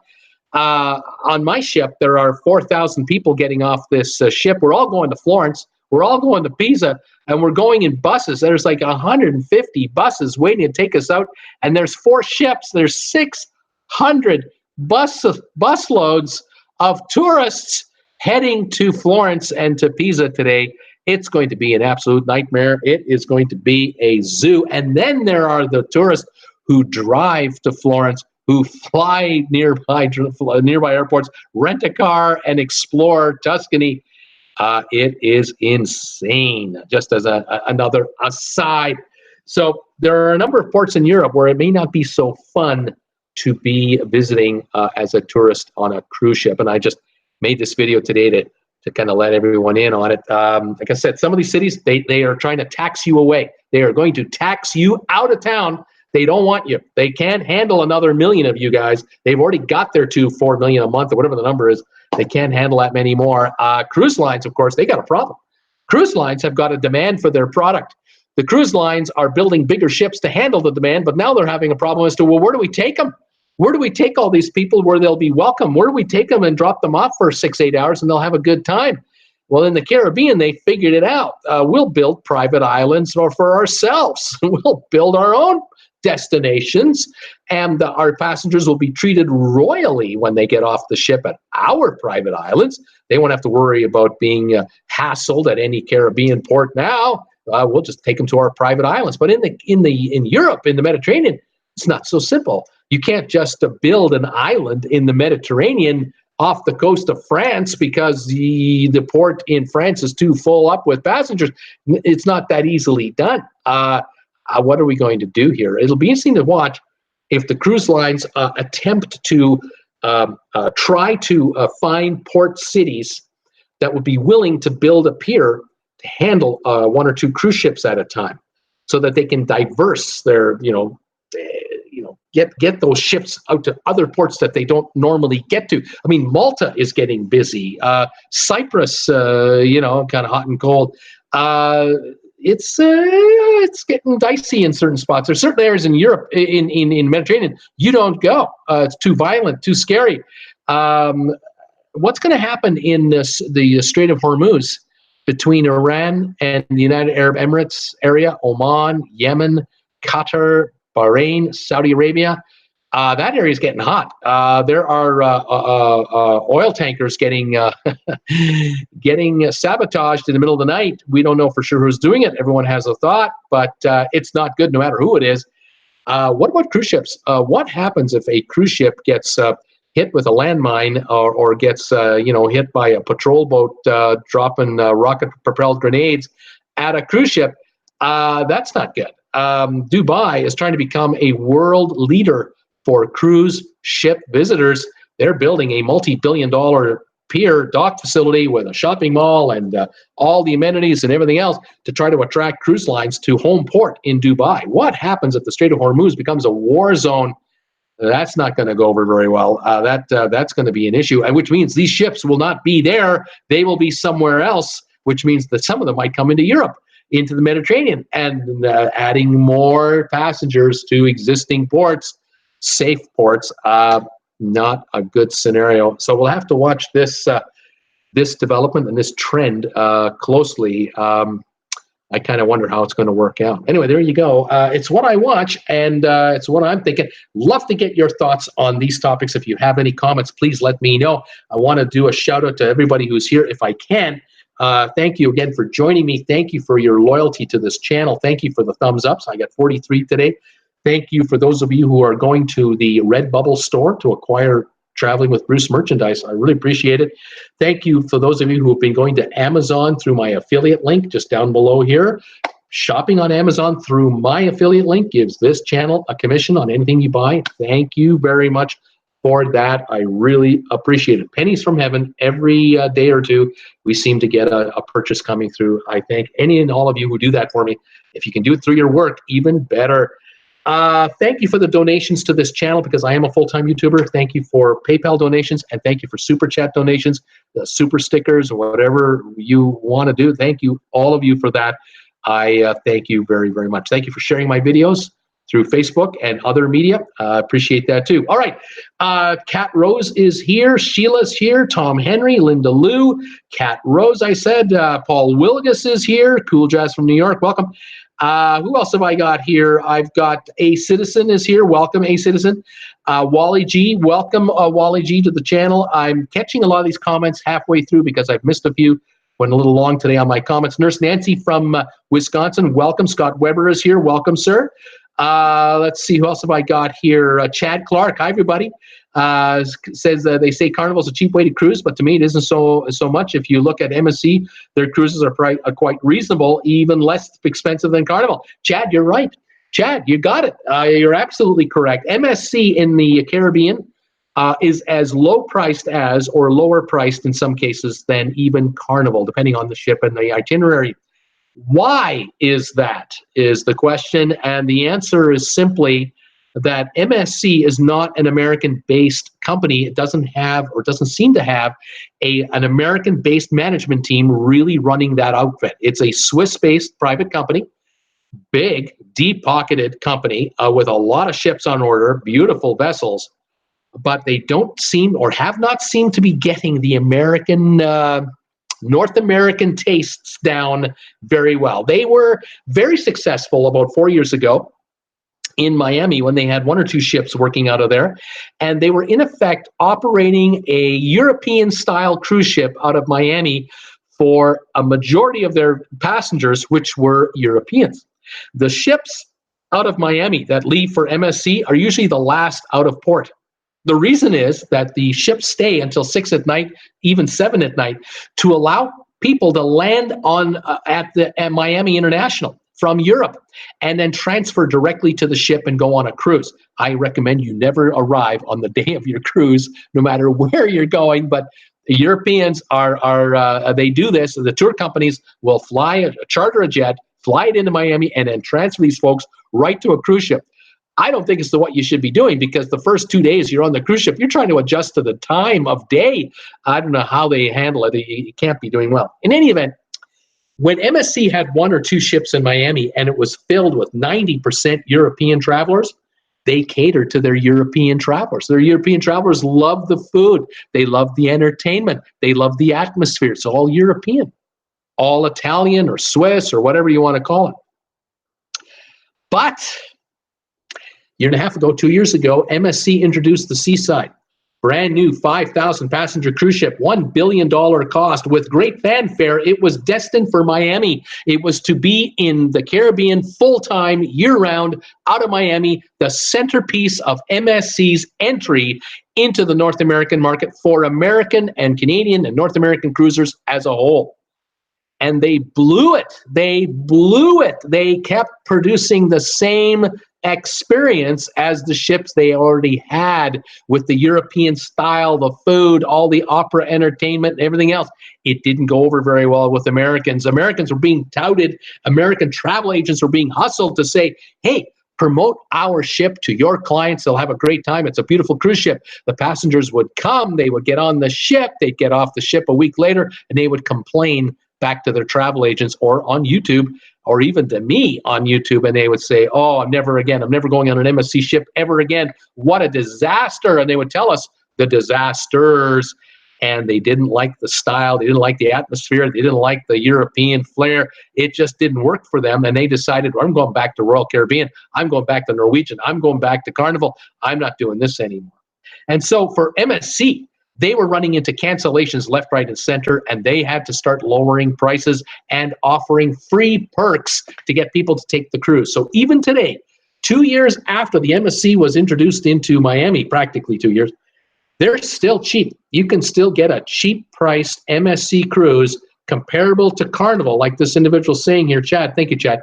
on my ship, there are 4,000 people getting off this ship. We're all going to Florence. We're all going to Pisa, and we're going in buses. There's like 150 buses waiting to take us out, and there's 4 ships. There's 600 bus loads of tourists heading to Florence and to Pisa today. It's going to be an absolute nightmare. It is going to be a zoo. And then there are the tourists who drive to Florence, who fly nearby airports, rent a car, and explore Tuscany. It is insane, just as another aside. So there are a number of ports in Europe where it may not be so fun to be visiting as a tourist on a cruise ship. And I just made this video today to kind of let everyone in on it. Like I said, some of these cities, they are trying to tax you away. They are going to tax you out of town. They don't want you. They can't handle another million of you guys. They've already got their 4 million a month or whatever the number is. They can't handle that many more. Cruise lines, of course, they got a problem. Cruise lines have got a demand for their product. The cruise lines are building bigger ships to handle the demand, but now they're having a problem as to, well, where do we take them? Where do we take all these people where they'll be welcome? Where do we take them and drop them off for 6-8 hours and they'll have a good time? Well, in the Caribbean, they figured it out. We'll build private islands for ourselves. We'll build our own destinations, and our passengers will be treated royally when they get off the ship at our private islands. They won't have to worry about being hassled at any Caribbean port now. We'll just take them to our private islands. But in Europe, in the Mediterranean, it's not so simple. You can't just build an island in the Mediterranean off the coast of France because the port in France is too full up with passengers. It's not that easily done. What are we going to do here? It'll be interesting to watch if the cruise lines attempt to try to find port cities that would be willing to build a pier to handle 1 or 2 cruise ships at a time, so that they can diverse their, get those ships out to other ports that they don't normally get to. I mean, Malta is getting busy. Cyprus, kind of hot and cold. it's getting dicey in certain spots. There's certain areas in Europe, in Mediterranean, you don't go. It's too violent, too scary. What's going to happen in the Strait of Hormuz between Iran and the United Arab Emirates area, Oman, Yemen, Qatar, Bahrain, Saudi Arabia? That area is getting hot. There are oil tankers getting sabotaged in the middle of the night. We don't know for sure who's doing it. Everyone has a thought, but it's not good no matter who it is. What about cruise ships? What happens if a cruise ship gets hit with a landmine or gets hit by a patrol boat dropping rocket-propelled grenades at a cruise ship? That's not good. Dubai is trying to become a world leader for cruise ship visitors. They're building a multi-billion-dollar pier dock facility with a shopping mall and all the amenities and everything else to try to attract cruise lines to home port in Dubai. What happens if the Strait of Hormuz becomes a war zone? That's not going to go over very well. That's going to be an issue, and which means these ships will not be there. They will be somewhere else, which means that some of them might come into Europe, into the Mediterranean, and adding more passengers to existing ports, safe ports. Not a good scenario. So we'll have to watch this development and this trend closely. I kind of wonder how it's going to work out. Anyway, there you go. It's what I watch, and it's what I'm thinking. Love to get your thoughts on these topics. If you have any comments, please let me know. I want to do a shout out to everybody who's here if I can. Thank you again for joining me. Thank you for your loyalty to this channel. Thank you for the thumbs ups. I got 43 today. Thank you for those of you who are going to the RedBubble store to acquire Traveling with Bruce merchandise. I really appreciate it. Thank you for those of you who have been going to Amazon through my affiliate link just down below here. Shopping on Amazon through my affiliate link gives this channel a commission on anything you buy. Thank you very much for that. I really appreciate it. Pennies from heaven. Every day or two, we seem to get a purchase coming through. I thank any and all of you who do that for me. If you can do it through your work, even better. Thank you for the donations to this channel, because I am a full-time YouTuber. Thank you for PayPal donations, and thank you for Super Chat donations, the super stickers, or whatever you want to do. Thank you, all of you, for that. I thank you very, very much. Thank you for sharing my videos through Facebook and other media. Appreciate that too. All right, Kat Rose is here. Sheila's here. Tom Henry, Linda Lou, Kat Rose, I said. Paul Wilgus is here. Cool Jazz from New York. Welcome. Who else have I got here? I've got A Citizen is here. Welcome, A Citizen. Wally G, welcome, Wally G, to the channel. I'm catching a lot of these comments halfway through because I've missed a few. Went a little long today on my comments. Nurse Nancy from Wisconsin, welcome. Scott Weber is here. Welcome, sir. Let's see, who else have I got here? Chad Clark, hi everybody. Says they say Carnival is a cheap way to cruise, but to me it isn't so much. If you look at MSC, their cruises are quite reasonable, even less expensive than Carnival. Chad, you're right. Chad, you got it. You're absolutely correct. MSC in the Caribbean is as low priced as, or lower priced in some cases, than even Carnival, depending on the ship and the itinerary. Why is that, is the question, and the answer is simply that MSC is not an American-based company. It doesn't have, or doesn't seem to have, an American-based management team really running that outfit. It's a Swiss-based private company, big, deep-pocketed company with a lot of ships on order, beautiful vessels, but they don't seem, or have not seemed to be getting the American North American tastes down very well. They were very successful about 4 years ago in Miami when they had 1 or 2 ships working out of there, and they were in effect operating a European-style cruise ship out of Miami for a majority of their passengers, which were Europeans. The ships out of Miami that leave for MSC are usually the last out of port. The reason is that the ships stay until 6 at night, even 7 at night, to allow people to land on at Miami International from Europe and then transfer directly to the ship and go on a cruise. I recommend you never arrive on the day of your cruise, no matter where you're going. But the Europeans they do this. The tour companies will charter a jet, fly it into Miami, and then transfer these folks right to a cruise ship. I don't think it's what you should be doing, because the first 2 days you're on the cruise ship, you're trying to adjust to the time of day. I don't know how they handle it. You can't be doing well. In any event, When MSC had 1 or 2 ships in Miami and it was filled with 90% European travelers, they catered to their European travelers. Their European travelers love the food. They love the entertainment. They love the atmosphere. It's all European, all Italian or Swiss or whatever you want to call it. But a year and a half ago, 2 years ago, MSC introduced the Seaside. Brand new 5,000 passenger cruise ship, $1 billion cost with great fanfare. It was destined for Miami. It was to be in the Caribbean full-time, year-round, out of Miami, the centerpiece of MSC's entry into the North American market for American and Canadian and North American cruisers as a whole. And they blew it. They blew it. They kept producing the same experience as the ships they already had with the European style, the food, all the opera entertainment, and everything else. It didn't go over very well with Americans. Americans were being touted. American travel agents were being hustled to say, hey, promote our ship to your clients. They'll have a great time. It's a beautiful cruise ship. The passengers would come. They would get on the ship. They'd get off the ship a week later, and they would complain back to their travel agents or on YouTube, or even to me on YouTube, and they would say, oh, I'm never going on an MSC ship ever again. What a disaster. And they would tell us the disasters, and they didn't like the style. They didn't like the atmosphere. They didn't like the European flair. It just didn't work for them, and they decided, well, I'm going back to Royal Caribbean. I'm going back to Norwegian. I'm going back to Carnival. I'm not doing this anymore. And so for MSC, they were running into cancellations left, right, and center, and they had to start lowering prices and offering free perks to get people to take the cruise. So even today, 2 years after the MSC was introduced into Miami, practically 2 years, they're still cheap. You can still get a cheap-priced MSC cruise comparable to Carnival, like this individual saying here, Chad. Thank you, Chad.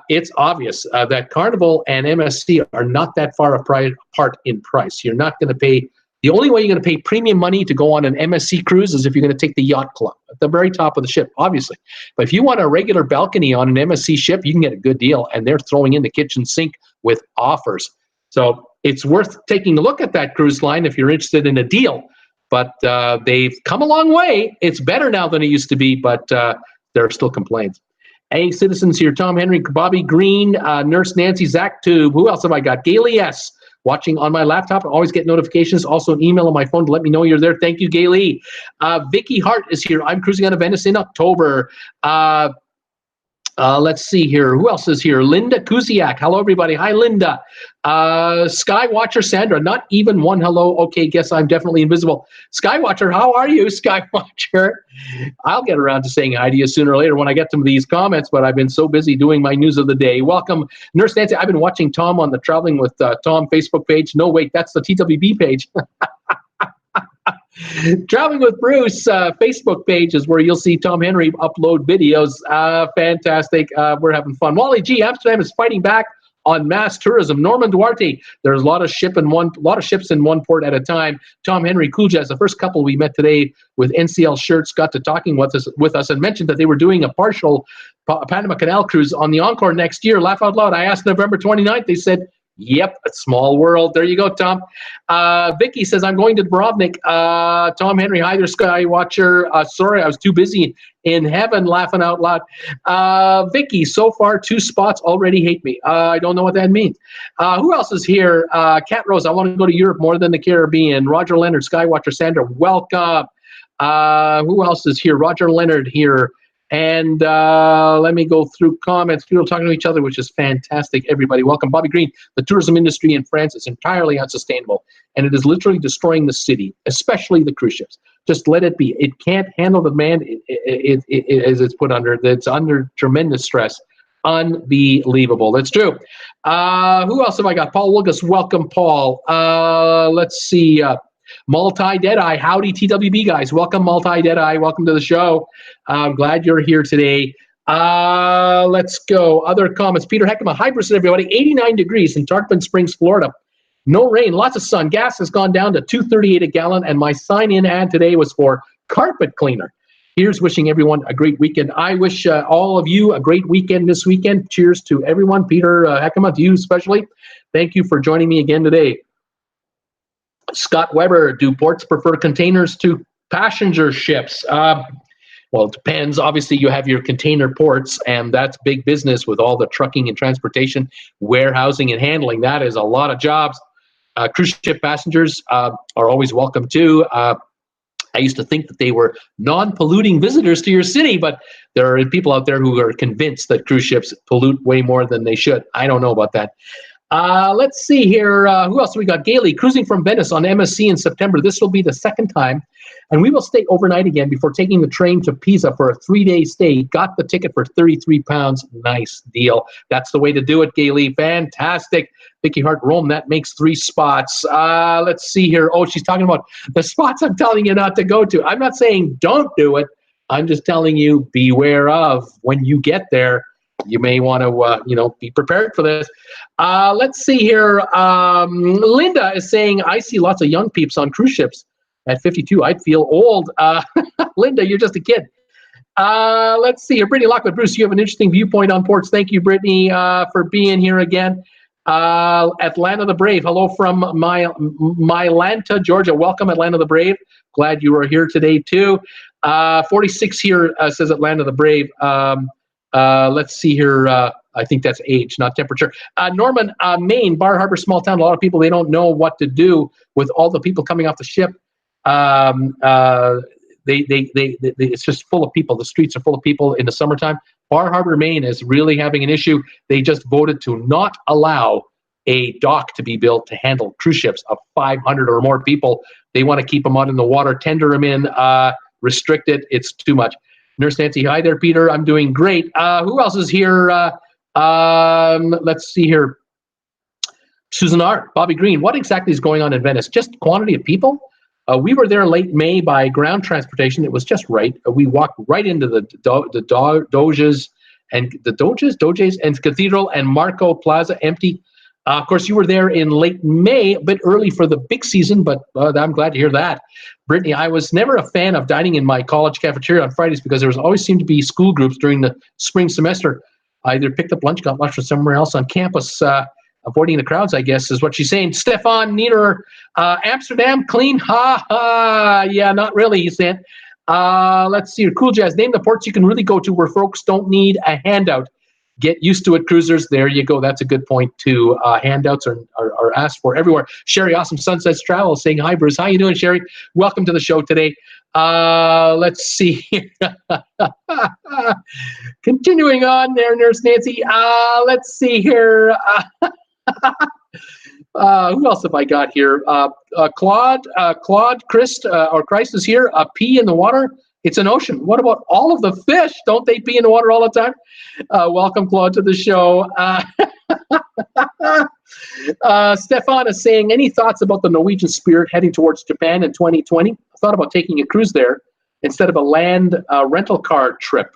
It's obvious that Carnival and MSC are not that far apart in price. You're not going to pay. The only way you're going to pay premium money to go on an MSC cruise is if you're going to take the yacht club at the very top of the ship, obviously. But if you want a regular balcony on an MSC ship, you can get a good deal, and they're throwing in the kitchen sink with offers. So it's worth taking a look at that cruise line if you're interested in a deal. But they've come a long way. It's better now than it used to be, but there are still complaints. Hey, citizens here, Tom Henry, Bobby Green, Nurse Nancy, Zach Tube. Who else have I got? Gailey S. Watching on my laptop. I always get notifications. Also an email on my phone to let me know you're there. Thank you, Gailey. Vicky Hart is here. I'm cruising out of Venice in October. Let's see here. Who else is here? Linda Kuziak. Hello, everybody. Hi, Linda. Skywatcher Sandra. Not even one hello. Okay, guess I'm definitely invisible. Skywatcher, how are you, Skywatcher? I'll get around to saying hi to you sooner or later when I get to these comments, but I've been so busy doing my news of the day. Welcome, Nurse Nancy. I've been watching Tom on the Traveling with Tom Facebook page. No, wait, that's the TWB page. Traveling with Bruce Facebook page is where you'll see Tom Henry upload videos. Fantastic. We're having fun. Wally G. Amsterdam is fighting back on mass tourism. Norman Duarte. There's a lot of ships in one port at a time. Tom Henry, Cool Jazz. The first couple we met today with NCL shirts got to talking with us and mentioned that they were doing a partial Panama Canal cruise on the Encore next year. Laugh out loud. I asked November 29th. They said, yep, a small world. There you go, Tom. Vicky says, I'm going to Dubrovnik. Tom Henry, hi there, Skywatcher. Sorry, I was too busy in heaven laughing out loud. Vicky, so far 2 spots already hate me. I don't know what that means. Who else is here? Cat Rose, I want to go to Europe more than the Caribbean. Roger Leonard, Skywatcher Sandra, welcome. Who else is here? Roger Leonard here. And let me go through comments. People talking to each other, which is fantastic. Everybody, welcome. Bobby Green. The tourism industry in France is entirely unsustainable, and it is literally destroying the city, especially the cruise ships. Just let it be. It can't handle the demand as it's put under. It's under tremendous stress. Unbelievable. That's true. Who else have I got? Paul Wilgus. Welcome, Paul. Let's see. Multi-Deadeye. Howdy, TWB guys. Welcome, Multi-Deadeye. Welcome to the show. I'm glad you're here today. Let's go. Other comments. Peter Heckema. Hi, Bruce, everybody. 89 degrees in Tarpon Springs, Florida. No rain, lots of sun. Gas has gone down to $2.38 a gallon, and my sign-in ad today was for carpet cleaner. Here's wishing everyone a great weekend. I wish all of you a great weekend this weekend. Cheers to everyone. Peter Heckema, to you especially. Thank you for joining me again today. Scott Weber, do ports prefer containers to passenger ships? Well, it depends. Obviously, you have your container ports, and that's big business with all the trucking and transportation, warehousing and handling. That is a lot of jobs. Cruise ship passengers are always welcome too. I used to think that they were non-polluting visitors to your city, but there are people out there who are convinced that cruise ships pollute way more than they should. I don't know about that. Let's see here. Who else we got? Gailey, cruising from Venice on MSC in September. This will be the second time. And we will stay overnight again before taking the train to Pisa for a 3-day stay. Got the ticket for £33. Nice deal. That's the way to do it, Gailey. Fantastic. Vicky Hart, Rome, that makes 3 spots. Let's see here. Oh, she's talking about the spots I'm telling you not to go to. I'm not saying don't do it. I'm just telling you, beware of when you get there. You may want to, be prepared for this. Let's see here. Linda is saying, I see lots of young peeps on cruise ships. At 52, I'd feel old. Linda, you're just a kid. Let's see here. Brittany Lockwood, Bruce, you have an interesting viewpoint on ports. Thank you, Brittany, for being here again. Atlanta the Brave, hello from Mylanta, Georgia. Welcome, Atlanta the Brave. Glad you are here today, too. 46 here says Atlanta the Brave. Let's see here. I think that's age, not temperature. Norman, Maine, Bar Harbor, small town. A lot of people, they don't know what to do with all the people coming off the ship. It's just full of people. The streets are full of people in the summertime. Bar Harbor, Maine is really having an issue. They just voted to not allow a dock to be built to handle cruise ships of 500 or more people. They want to keep them out in the water, tender them in, restrict it. It's too much. Nurse Nancy, hi there, Peter. I'm doing great. Who else is here? Let's see here. Susan R. Bobby Green, what exactly is going on in Venice? Just quantity of people? We were there late May by ground transportation. It was just right. We walked right into the Doges and Cathedral and Marco Plaza empty. Of course, you were there in late May, a bit early for the big season, but I'm glad to hear that. Brittany, I was never a fan of dining in my college cafeteria on Fridays because there always seemed to be school groups during the spring semester. I either picked up lunch, got lunch from somewhere else on campus. Avoiding the crowds, I guess, is what she's saying. Stefan Nieder, Amsterdam, clean? Ha ha. Yeah, not really, he's saying. Let's see. Cool Jazz, name the ports you can really go to where folks don't need a handout. Get used to it, cruisers. There you go. That's a good point, too. Handouts are asked for everywhere. Sherry, Awesome Sunsets Travel, saying hi, Bruce. How you doing, Sherry? Welcome to the show today. Let's see here. Continuing on there, Nurse Nancy. Let's see here. Who else have I got here? Claude Christ is here. Pee in the water. It's an ocean. What about all of the fish? Don't they pee in the water all the time? Welcome, Claude, to the show. Stefan is saying, any thoughts about the Norwegian Spirit heading towards Japan in 2020? I thought about taking a cruise there instead of a land rental car trip.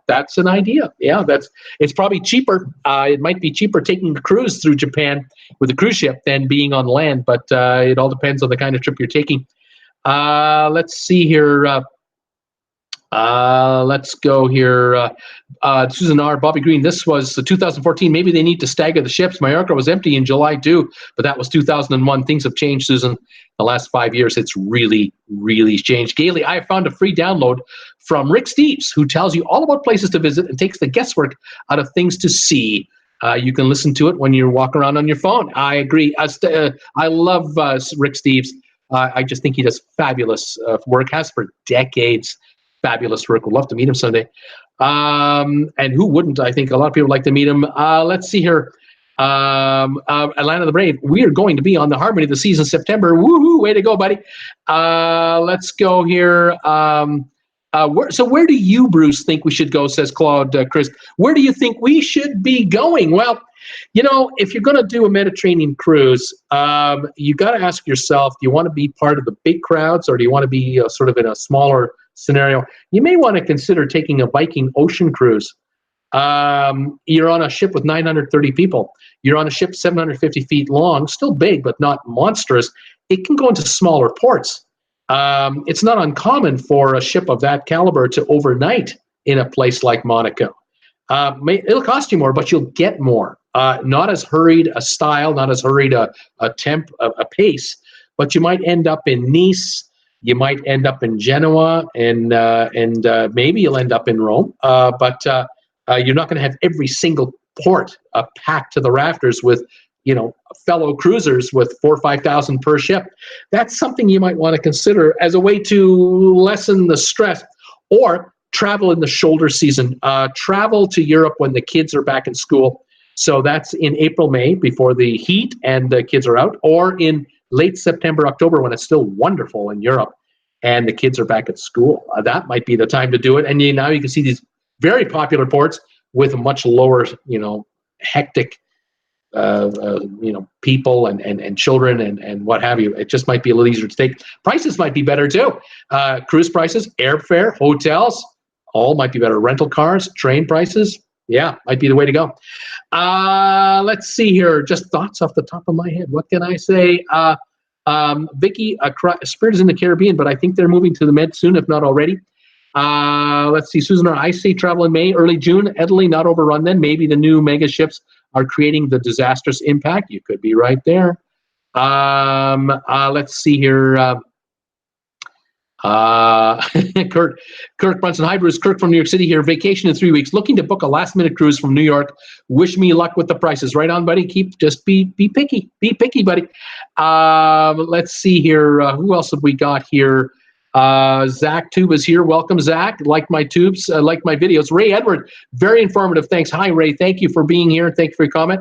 That's an idea. Yeah, it's probably cheaper. It might be cheaper taking a cruise through Japan with a cruise ship than being on land, but it all depends on the kind of trip you're taking. Let's see here. Let's go here. Susan R. Bobby Green, this was 2014. Maybe they need to stagger the ships. Mallorca was empty in July too, but that was 2001. Things have changed, Susan. The last 5 years, it's really, really changed. Gailey, I found a free download from Rick Steves, who tells you all about places to visit and takes the guesswork out of things to see. You can listen to it when you walk around on your phone. I agree. I love Rick Steves. I just think he does fabulous work, has for decades. Fabulous work. Would love to meet him someday. And who wouldn't? I think a lot of people like to meet him. Let's see here. Atlanta the Brave. We are going to be on the Harmony of the Seas in September. Woohoo! Way to go, buddy. Let's go here. Where do you, Bruce, think we should go, says Claude Chris. Where do you think we should be going? Well, if you're going to do a Mediterranean cruise, you got to ask yourself, do you want to be part of the big crowds or do you want to be sort of in a smaller scenario? You may want to consider taking a Viking ocean cruise. You're on a ship with 930 people. You're on a ship 750 feet long, still big, but not monstrous. It can go into smaller ports. It's not uncommon for a ship of that caliber to overnight in a place like Monaco. It'll cost you more, but you'll get more. Not as hurried a style, not as hurried a pace, but you might end up in Nice. You might end up in Genoa, and maybe you'll end up in Rome, but you're not going to have every single port packed to the rafters with, you know, fellow cruisers with 4,000 or 5,000 per ship. That's something you might want to consider as a way to lessen the stress, or travel in the shoulder season. Travel to Europe when the kids are back in school. So that's in April, May, before the heat and the kids are out, or in late September, October, when it's still wonderful in Europe and the kids are back at school. That might be the time to do it. And now you can see these very popular ports with a much lower, you know, hectic, you know, people and children and what have you. It just might be a little easier to take. Prices might be better too. Cruise prices, airfare, hotels, all might be better. Rental cars, train prices, yeah, might be the way to go. Let's see here. Just thoughts off the top of my head. What can I say? Vicky, Spirit is in the Caribbean, but I think they're moving to the Med soon, if not already. Let's see, Susan, I say travel in May, early June. Italy, not overrun then. Maybe the new mega ships are creating the disastrous impact. You could be right there. Let's see here. Kirk Brunson, hi Bruce, Kirk from New York City here. Vacation in 3 weeks. Looking to book a last-minute cruise from New York. Wish me luck with the prices. Right on, buddy. Just be picky. Be picky, buddy. Let's see here. Who else have we got here? Zach Tube is here. Welcome, Zach. Like my tubes, like my videos. Ray Edward, very informative. Thanks. Hi, Ray. Thank you for being here. Thank you for your comment.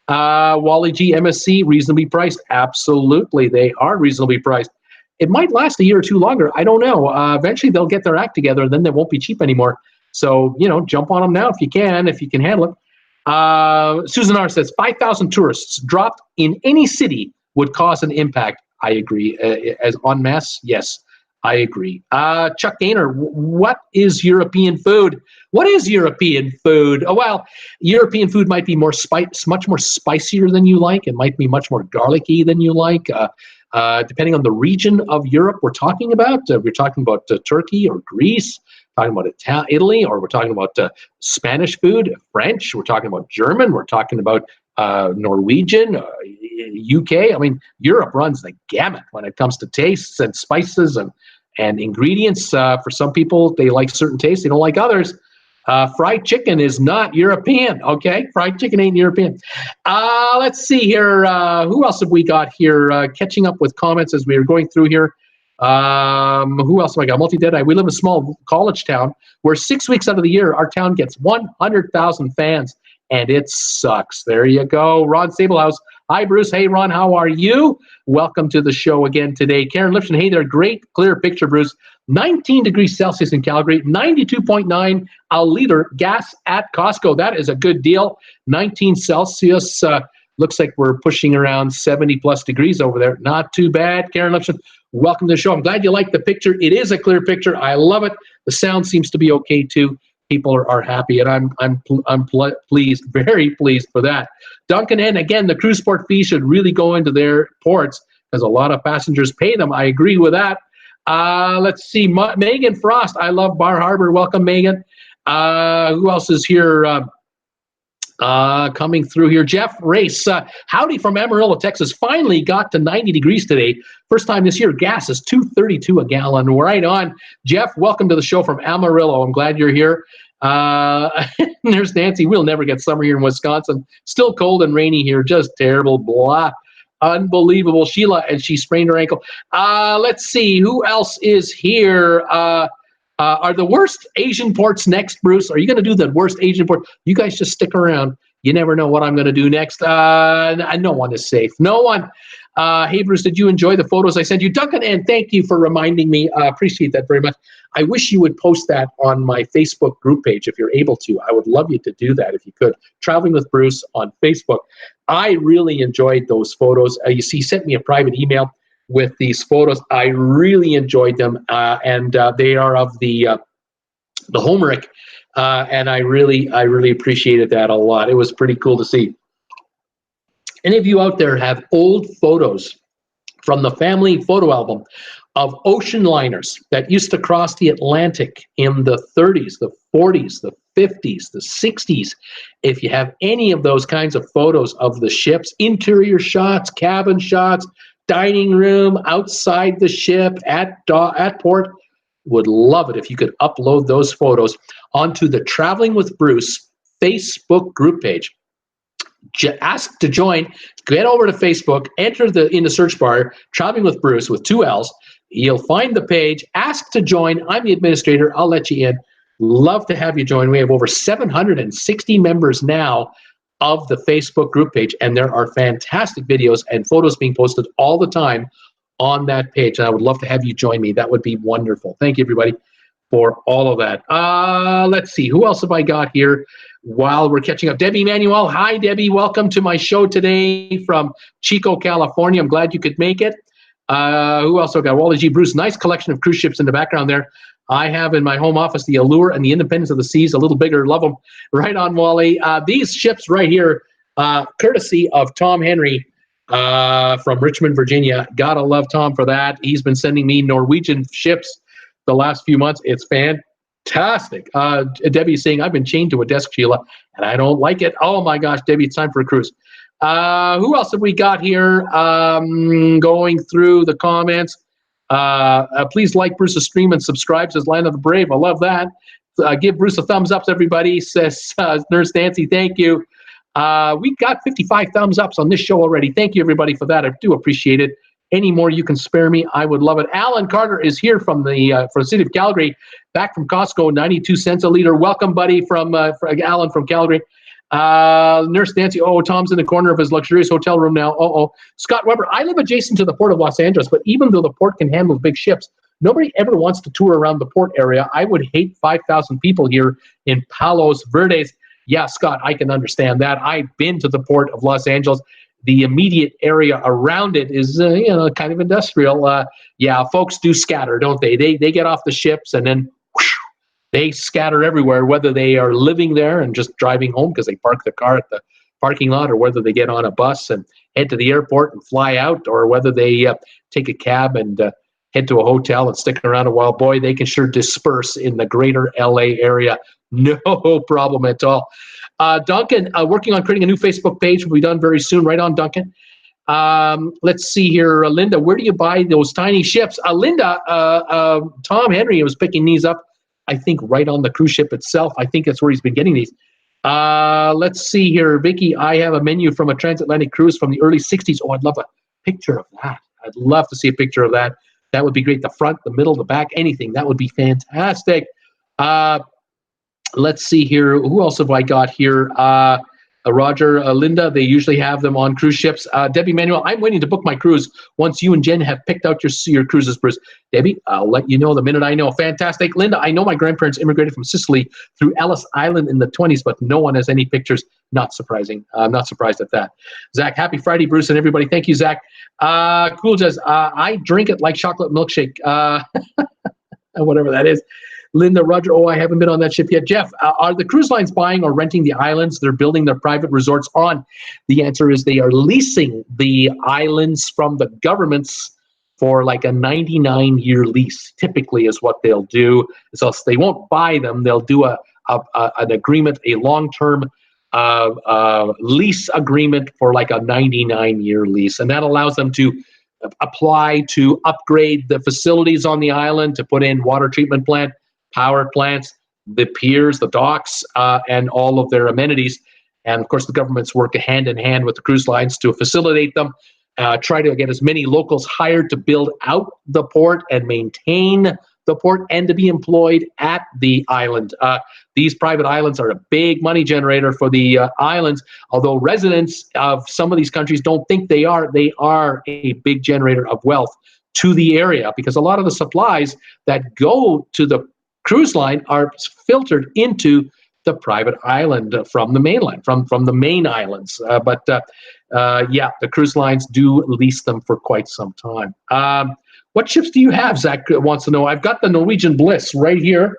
Wally G, MSC, reasonably priced. Absolutely, they are reasonably priced. It might last a year or two longer. I don't know. Eventually, they'll get their act together, and then they won't be cheap anymore. So, you know, jump on them now if you can handle it. Susan R says 5,000 tourists dropped in any city would cause an impact. I agree. As en masse, yes. I agree. Chuck Gaynor, what is European food? What is European food? Oh, well, European food might be much more spicier than you like. It might be much more garlicky than you like. Depending on the region of Europe we're talking about. We're talking about Turkey or Greece, talking about Italy, or we're talking about Spanish food, French, we're talking about German, we're talking about Norwegian, UK. I mean, Europe runs the gamut when it comes to tastes and spices and ingredients. For some people, they like certain tastes, they don't like others. Fried chicken is not European, okay? Fried chicken ain't European. Let's see here. Who else have we got here? Catching up with comments as we are going through here. Who else have I got? Multi-Deadeye. We live in a small college town where 6 weeks out of the year, our town gets 100,000 fans, and it sucks. There you go. Ron Sablehouse. Hi, Bruce. Hey, Ron. How are you? Welcome to the show again today. Karen Lipton. Hey there. Great, clear picture, Bruce. 19 degrees Celsius in Calgary. 92.9 a liter gas at Costco. That is a good deal. 19 Celsius. Looks like we're pushing around 70-plus degrees over there. Not too bad. Karen Lipton, welcome to the show. I'm glad you like the picture. It is a clear picture. I love it. The sound seems to be okay, too. People are happy, and I'm pleased, very pleased for that. Duncan N, again, the cruise port fee should really go into their ports because a lot of passengers pay them. I agree with that. Let's see, Megan Frost. I love Bar Harbor. Welcome, Megan. Who else is here? Coming through here, Jeff Race. Howdy from Amarillo, Texas. Finally got to 90 degrees today. First time this year. Gas is $2.32 a gallon. Right on. Jeff, welcome to the show from Amarillo. I'm glad you're here. There's Nancy. We'll never get summer here in Wisconsin. Still cold and rainy here. Just terrible. Blah. Unbelievable. Sheila, and she sprained her ankle. Let's see. Who else is here? Are the worst Asian ports next, Bruce? Are you going to do the worst Asian port? You guys just stick around. You never know what I'm going to do next. No one is safe. No one. Hey, Bruce, did you enjoy the photos I sent you? Duncan, and thank you for reminding me. I appreciate that very much. I wish you would post that on my Facebook group page if you're able to. I would love you to do that if you could. Traveling with Bruce on Facebook. I really enjoyed those photos. You see, he sent me a private email with these photos. I really enjoyed them, and they are of the Homeric, and I really appreciated that a lot. It was pretty cool to see. Any of you out there have old photos from the family photo album of ocean liners that used to cross the Atlantic in the 30s, the 40s, the 50s, the 60s? If you have any of those kinds of photos of the ships, interior shots, cabin shots, dining room, outside the ship, at port. Would love it if you could upload those photos onto the Traveling with Bruce Facebook group page. Ask to join. Get over to Facebook, enter in the search bar, Traveling with Bruce with 2 L's. You'll find the page. Ask to join. I'm the administrator. I'll let you in. Love to have you join. We have over 760 members now of the Facebook group page, and there are fantastic videos and photos being posted all the time on that page. And I would love to have you join me. That would be wonderful. Thank you, everybody, for all of that. Let's see. Who else have I got here while we're catching up? Debbie Manuel. Hi, Debbie. Welcome to my show today from Chico, California. I'm glad you could make it. Who else have I got? Wally G. Bruce. Nice collection of cruise ships in the background there. I have in my home office the Allure and the Independence of the Seas, a little bigger. Love them. Right on, Wally. These ships right here, courtesy of Tom Henry from Richmond, Virginia. Gotta love Tom for that. He's been sending me Norwegian ships the last few months. It's fantastic. Debbie's saying, I've been chained to a desk, Sheila, and I don't like it. Oh my gosh, Debbie, it's time for a cruise. Who else have we got here? Going through the comments. Please like Bruce's stream and subscribe, says Land of the Brave. I love that. Give Bruce a thumbs up, everybody, says Nurse Nancy. Thank you. We got 55 thumbs ups on this show already. Thank you, everybody, for that. I do appreciate it. Any more you can spare me, I would love it. Alan Carter is here from the city of Calgary, back from Costco, 92 cents a liter. Welcome, buddy, from Alan from Calgary. Nurse Nancy, Tom's in the corner of his luxurious hotel room now. Scott Weber, I live adjacent to the port of Los Angeles, but even though the port can handle big ships, nobody ever wants to tour around the port area. I would hate 5,000 people here in Palos Verdes. Yeah, Scott, I can understand that. I've been to the port of Los Angeles. The immediate area around it is, kind of industrial. Yeah, folks do scatter, don't they? They get off the ships and then they scatter everywhere, whether they are living there and just driving home because they park the car at the parking lot, or whether they get on a bus and head to the airport and fly out, or whether they take a cab and head to a hotel and stick around a while. Boy, they can sure disperse in the greater LA area. No problem at all. Duncan, working on creating a new Facebook page will be done very soon. Right on, Duncan. Let's see here. Linda, where do you buy those tiny ships? Linda, Tom Henry was picking these up, I think, right on the cruise ship itself. I think that's where he's been getting these. Let's see here. Vicky, I have a menu from a transatlantic cruise from the early 60s. Oh, I'd love a picture of that. I'd love to see a picture of that. That would be great. The front, the middle, the back, anything. That would be fantastic. Let's see here. Who else have I got here? Roger, Linda, they usually have them on cruise ships. Debbie Manuel, I'm waiting to book my cruise once you and Jen have picked out your cruises, Bruce. Debbie, I'll let you know the minute I know. Fantastic. Linda, I know my grandparents immigrated from Sicily through Ellis Island in the 20s, but no one has any pictures. Not surprising. I'm not surprised at that. Zach, happy Friday, Bruce, and everybody. Thank you, Zach. Cool says, I drink it like chocolate milkshake. Whatever that is. Linda, Roger, I haven't been on that ship yet. Jeff, are the cruise lines buying or renting the islands they're building their private resorts on? The answer is they are leasing the islands from the governments for like a 99-year lease, typically is what they'll do. So they won't buy them. They'll do an agreement, a long-term lease agreement for like a 99-year lease. And that allows them to apply to upgrade the facilities on the island, to put in water treatment plant, power plants, the piers, the docks, and all of their amenities. And of course, the governments work hand in hand with the cruise lines to facilitate them, try to get as many locals hired to build out the port and maintain the port and to be employed at the island. These private islands are a big money generator for the islands, although residents of some of these countries don't think they are. They are a big generator of wealth to the area, because a lot of the supplies that go to the cruise line are filtered into the private island from the mainland, from the main islands. Yeah, the cruise lines do lease them for quite some time. What ships do you have? Zach wants to know. I've got the Norwegian Bliss right here,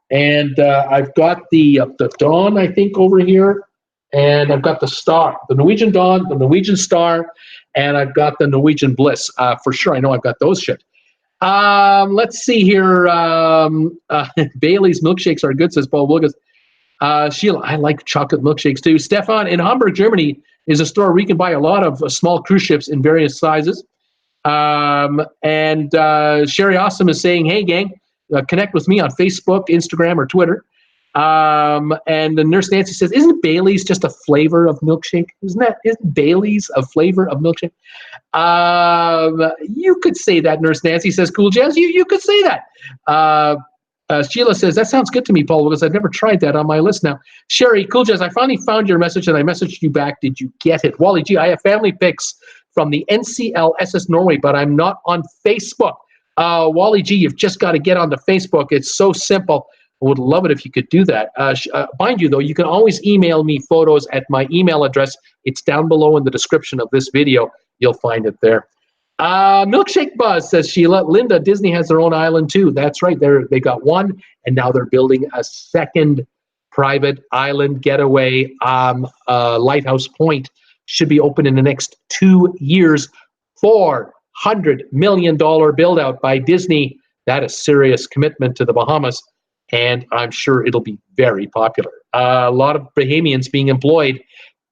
and I've got the Dawn, I think, over here, and I've got the Star, the Norwegian Dawn, the Norwegian Star, and I've got the Norwegian Bliss. For sure, I know I've got those ships. Let's see here. Bailey's milkshakes are good, says Paul Wilgus. Sheila, I like chocolate milkshakes too. Stefan, in Hamburg, Germany, is a store where you can buy a lot of small cruise ships in various sizes. And Sherry Awesome is saying, hey, gang, connect with me on Facebook, Instagram, or Twitter. And the Nurse Nancy says, isn't Bailey's just a flavor of milkshake? Isn't Bailey's a flavor of milkshake? You could say that, Nurse Nancy says, cool jazz. You could say that. Sheila says, that sounds good to me, Paul, because I've never tried that on my list now. Sherry, cool jazz, I finally found your message and I messaged you back. Did you get it? Wally G, I have family pics from the NCL SS Norway, but I'm not on Facebook. Wally G, you've just got to get onto Facebook. It's so simple. I would love it if you could do that. Mind you, though, you can always email me photos at my email address. It's down below in the description of this video. You'll find it there. Milkshake Buzz, says Sheila. Linda, Disney has their own island, too. That's right. They got one, and now they're building a second private island getaway. Lighthouse Point should be open in the next 2 years. $400 million build-out by Disney. That is serious commitment to the Bahamas. And I'm sure it'll be very popular. A lot of Bahamians being employed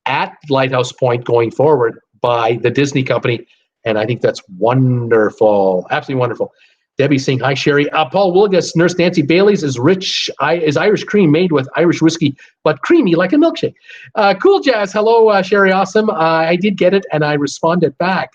at Lighthouse Point going forward by the Disney company, and I think that's wonderful, absolutely wonderful. Debbie saying, hi, Sherry. Paul Wilgus, Nurse Nancy, Bailey's is Irish cream made with Irish whiskey, but creamy like a milkshake. Cool Jazz, hello, Sherry Awesome. I did get it, and I responded back.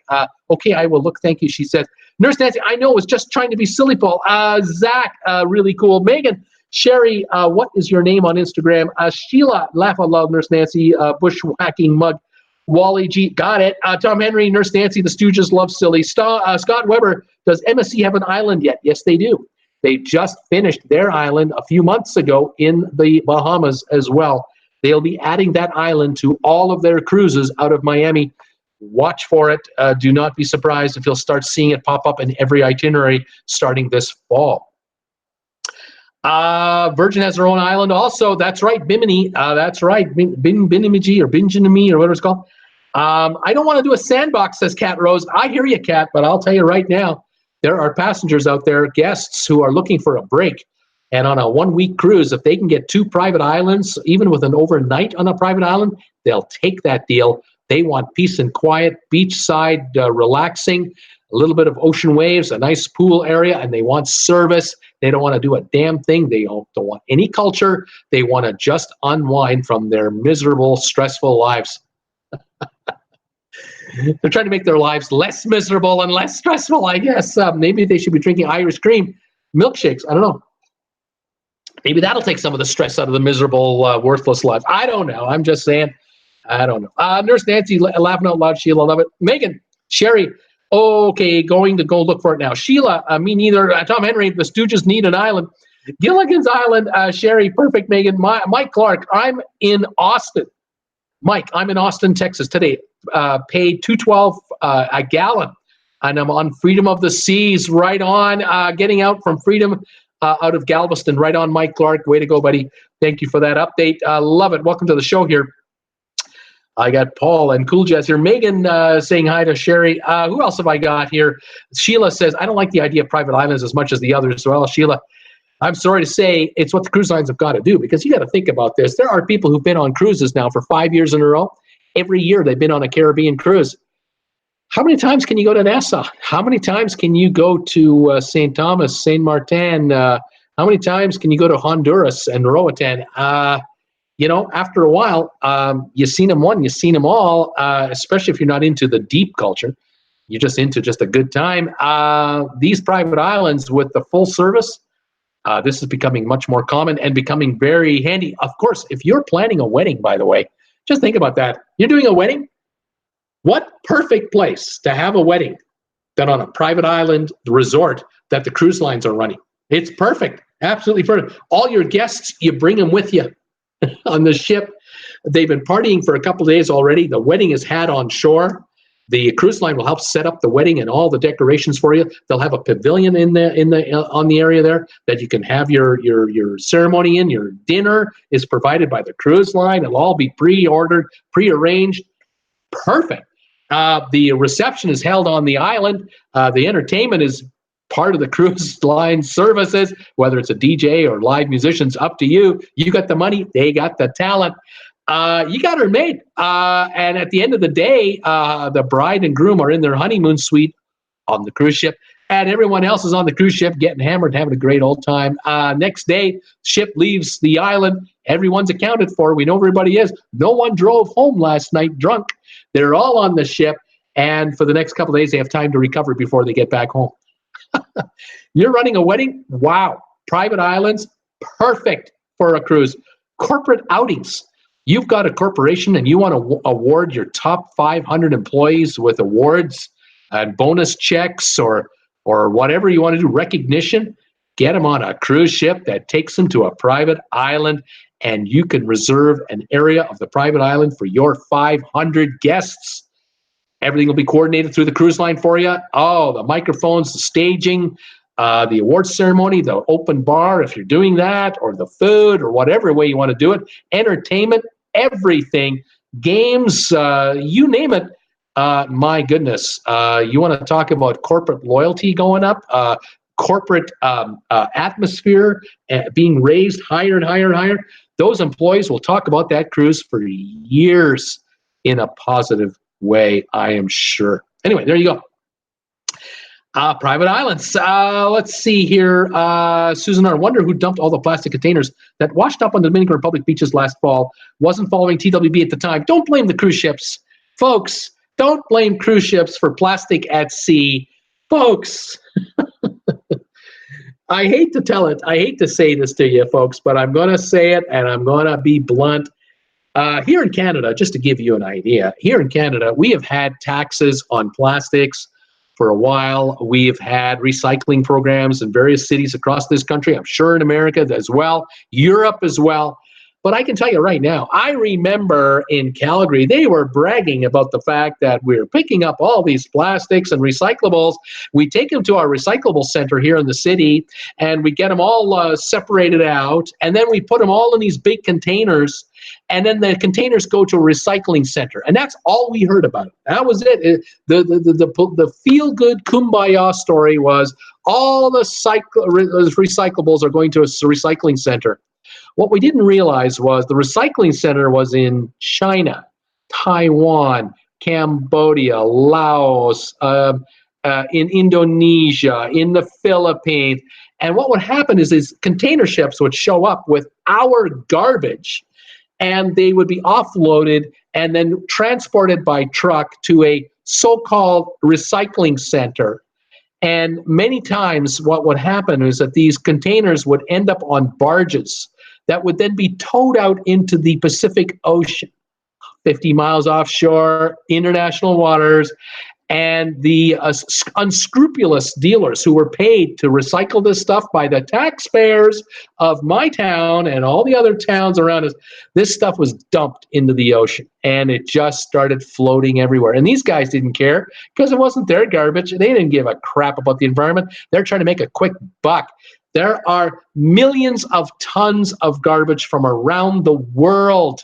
Okay, I will look, thank you, she said. Nurse Nancy, I know, was just trying to be silly, Paul. Zach, really cool. Megan, Sherry, what is your name on Instagram? Sheila, laugh out loud, Nurse Nancy, bushwhacking mug. Wally G, got it. Tom Henry, Nurse Nancy, the Stooges love silly. Scott Weber, does MSC have an island yet? Yes, they do. They just finished their island a few months ago in the Bahamas as well. They'll be adding that island to all of their cruises out of Miami. Watch for it. Do not be surprised if you'll start seeing it pop up in every itinerary starting this fall. Virgin has their own island also. That's right, Bimini. That's right, Binimiji or Binjinimi or whatever it's called. I don't want to do a sandbox, says Cat Rose. I hear you, Cat, but I'll tell you right now, there are passengers out there, guests who are looking for a break. And on a 1-week cruise, if they can get 2 private islands, even with an overnight on a private island, they'll take that deal. They want peace and quiet, beachside, relaxing, a little bit of ocean waves, a nice pool area, and they want service. They don't want to do a damn thing. They don't want any culture. They want to just unwind from their miserable, stressful lives. They're trying to make their lives less miserable and less stressful, I guess. Maybe they should be drinking Irish cream milkshakes. I don't know. Maybe that'll take some of the stress out of the miserable, worthless lives. I don't know. I'm just saying. I don't know. Nurse Nancy, laughing out loud. Sheila, love it. Megan, Sherry, okay, going to go look for it now. Sheila, me neither. Tom Henry, the Stooges need an island. Gilligan's Island, Sherry, perfect, Megan. Mike Clark, I'm in Austin. Mike, I'm in Austin, Texas today. Paid $2.12 a gallon, and I'm on Freedom of the Seas, right on, getting out from Freedom out of Galveston, right on, Mike Clark. Way to go, buddy. Thank you for that update. Love it. Welcome to the show here. I got Paul and Cool Jazz here. Megan saying hi to Sherry. Who else have I got here? Sheila says, I don't like the idea of private islands as much as the others. Well, Sheila, I'm sorry to say it's what the cruise lines have got to do, because you got to think about this. There are people who've been on cruises now for 5 years in a row. Every year they've been on a Caribbean cruise. How many times can you go to Nassau? How many times can you go to St. Thomas, St. Martin? How many times can you go to Honduras and Roatan? You know, after a while, you've seen them one, you've seen them all, especially if you're not into the deep culture. You're just into just a good time. These private islands with the full service, this is becoming much more common and becoming very handy. Of course, if you're planning a wedding, by the way, just think about that. You're doing a wedding? What perfect place to have a wedding than on a private island resort that the cruise lines are running? It's perfect. Absolutely perfect. All your guests, you bring them with you on the ship. They've been partying for a couple of days already. The wedding is had on shore. The cruise line will help set up the wedding and all the decorations for you. They'll have a pavilion on the area there that you can have your ceremony in. Your dinner is provided by the cruise line. It'll all be pre-ordered, pre-arranged. Perfect. The reception is held on the island. The entertainment is part of the cruise line services, whether it's a DJ or live musicians, up to you. You got the money, they got the talent. You got her made. And at the end of the day, the bride and groom are in their honeymoon suite on the cruise ship. And everyone else is on the cruise ship getting hammered, having a great old time. Next day, ship leaves the island. Everyone's accounted for. We know everybody is. No one drove home last night drunk. They're all on the ship. And for the next couple of days, they have time to recover before they get back home. You're running a wedding? Wow. Private islands, perfect for a cruise. Corporate outings. You've got a corporation and you want to award your top 500 employees with awards and bonus checks or whatever you want to do, recognition, get them on a cruise ship that takes them to a private island, and you can reserve an area of the private island for your 500 guests. Everything will be coordinated through the cruise line for you. Oh, the microphones, the staging, the awards ceremony, the open bar, if you're doing that, or the food, or whatever way you want to do it, entertainment, everything, games, you name it. My goodness, you want to talk about corporate loyalty going up, corporate atmosphere being raised higher and higher and higher. Those employees will talk about that cruise for years in a positive way, I am sure. Anyway, there you go. Private islands. Let's see here. Susan R. Wonder who dumped all the plastic containers that washed up on the Dominican Republic beaches last fall. Wasn't following TWB at the time. Don't blame the cruise ships. Folks, don't blame cruise ships for plastic at sea. Folks, I hate to tell it. I hate to say this to you, folks, but I'm going to say it, and I'm going to be blunt. Here in Canada, just to give you an idea, here in Canada, we have had taxes on plastics for a while. We've had recycling programs in various cities across this country. I'm sure in America as well, Europe as well. But I can tell you right now, I remember in Calgary, they were bragging about the fact that we're picking up all these plastics and recyclables. We take them to our recyclable center here in the city, and we get them all separated out, and then we put them all in these big containers, and then the containers go to a recycling center. And that's all we heard about it. That was it. The feel-good kumbaya story was all the recyclables are going to a recycling center. What we didn't realize was the recycling center was in China, Taiwan, Cambodia, Laos, in Indonesia, in the Philippines. And what would happen is container ships would show up with our garbage, and they would be offloaded and then transported by truck to a so-called recycling center. And many times what would happen is that these containers would end up on barges that would then be towed out into the Pacific Ocean, 50 miles offshore, international waters, and the unscrupulous dealers who were paid to recycle this stuff by the taxpayers of my town and all the other towns around us, this stuff was dumped into the ocean, and it just started floating everywhere. And these guys didn't care because it wasn't their garbage. They didn't give a crap about the environment. They're trying to make a quick buck. There are millions of tons of garbage from around the world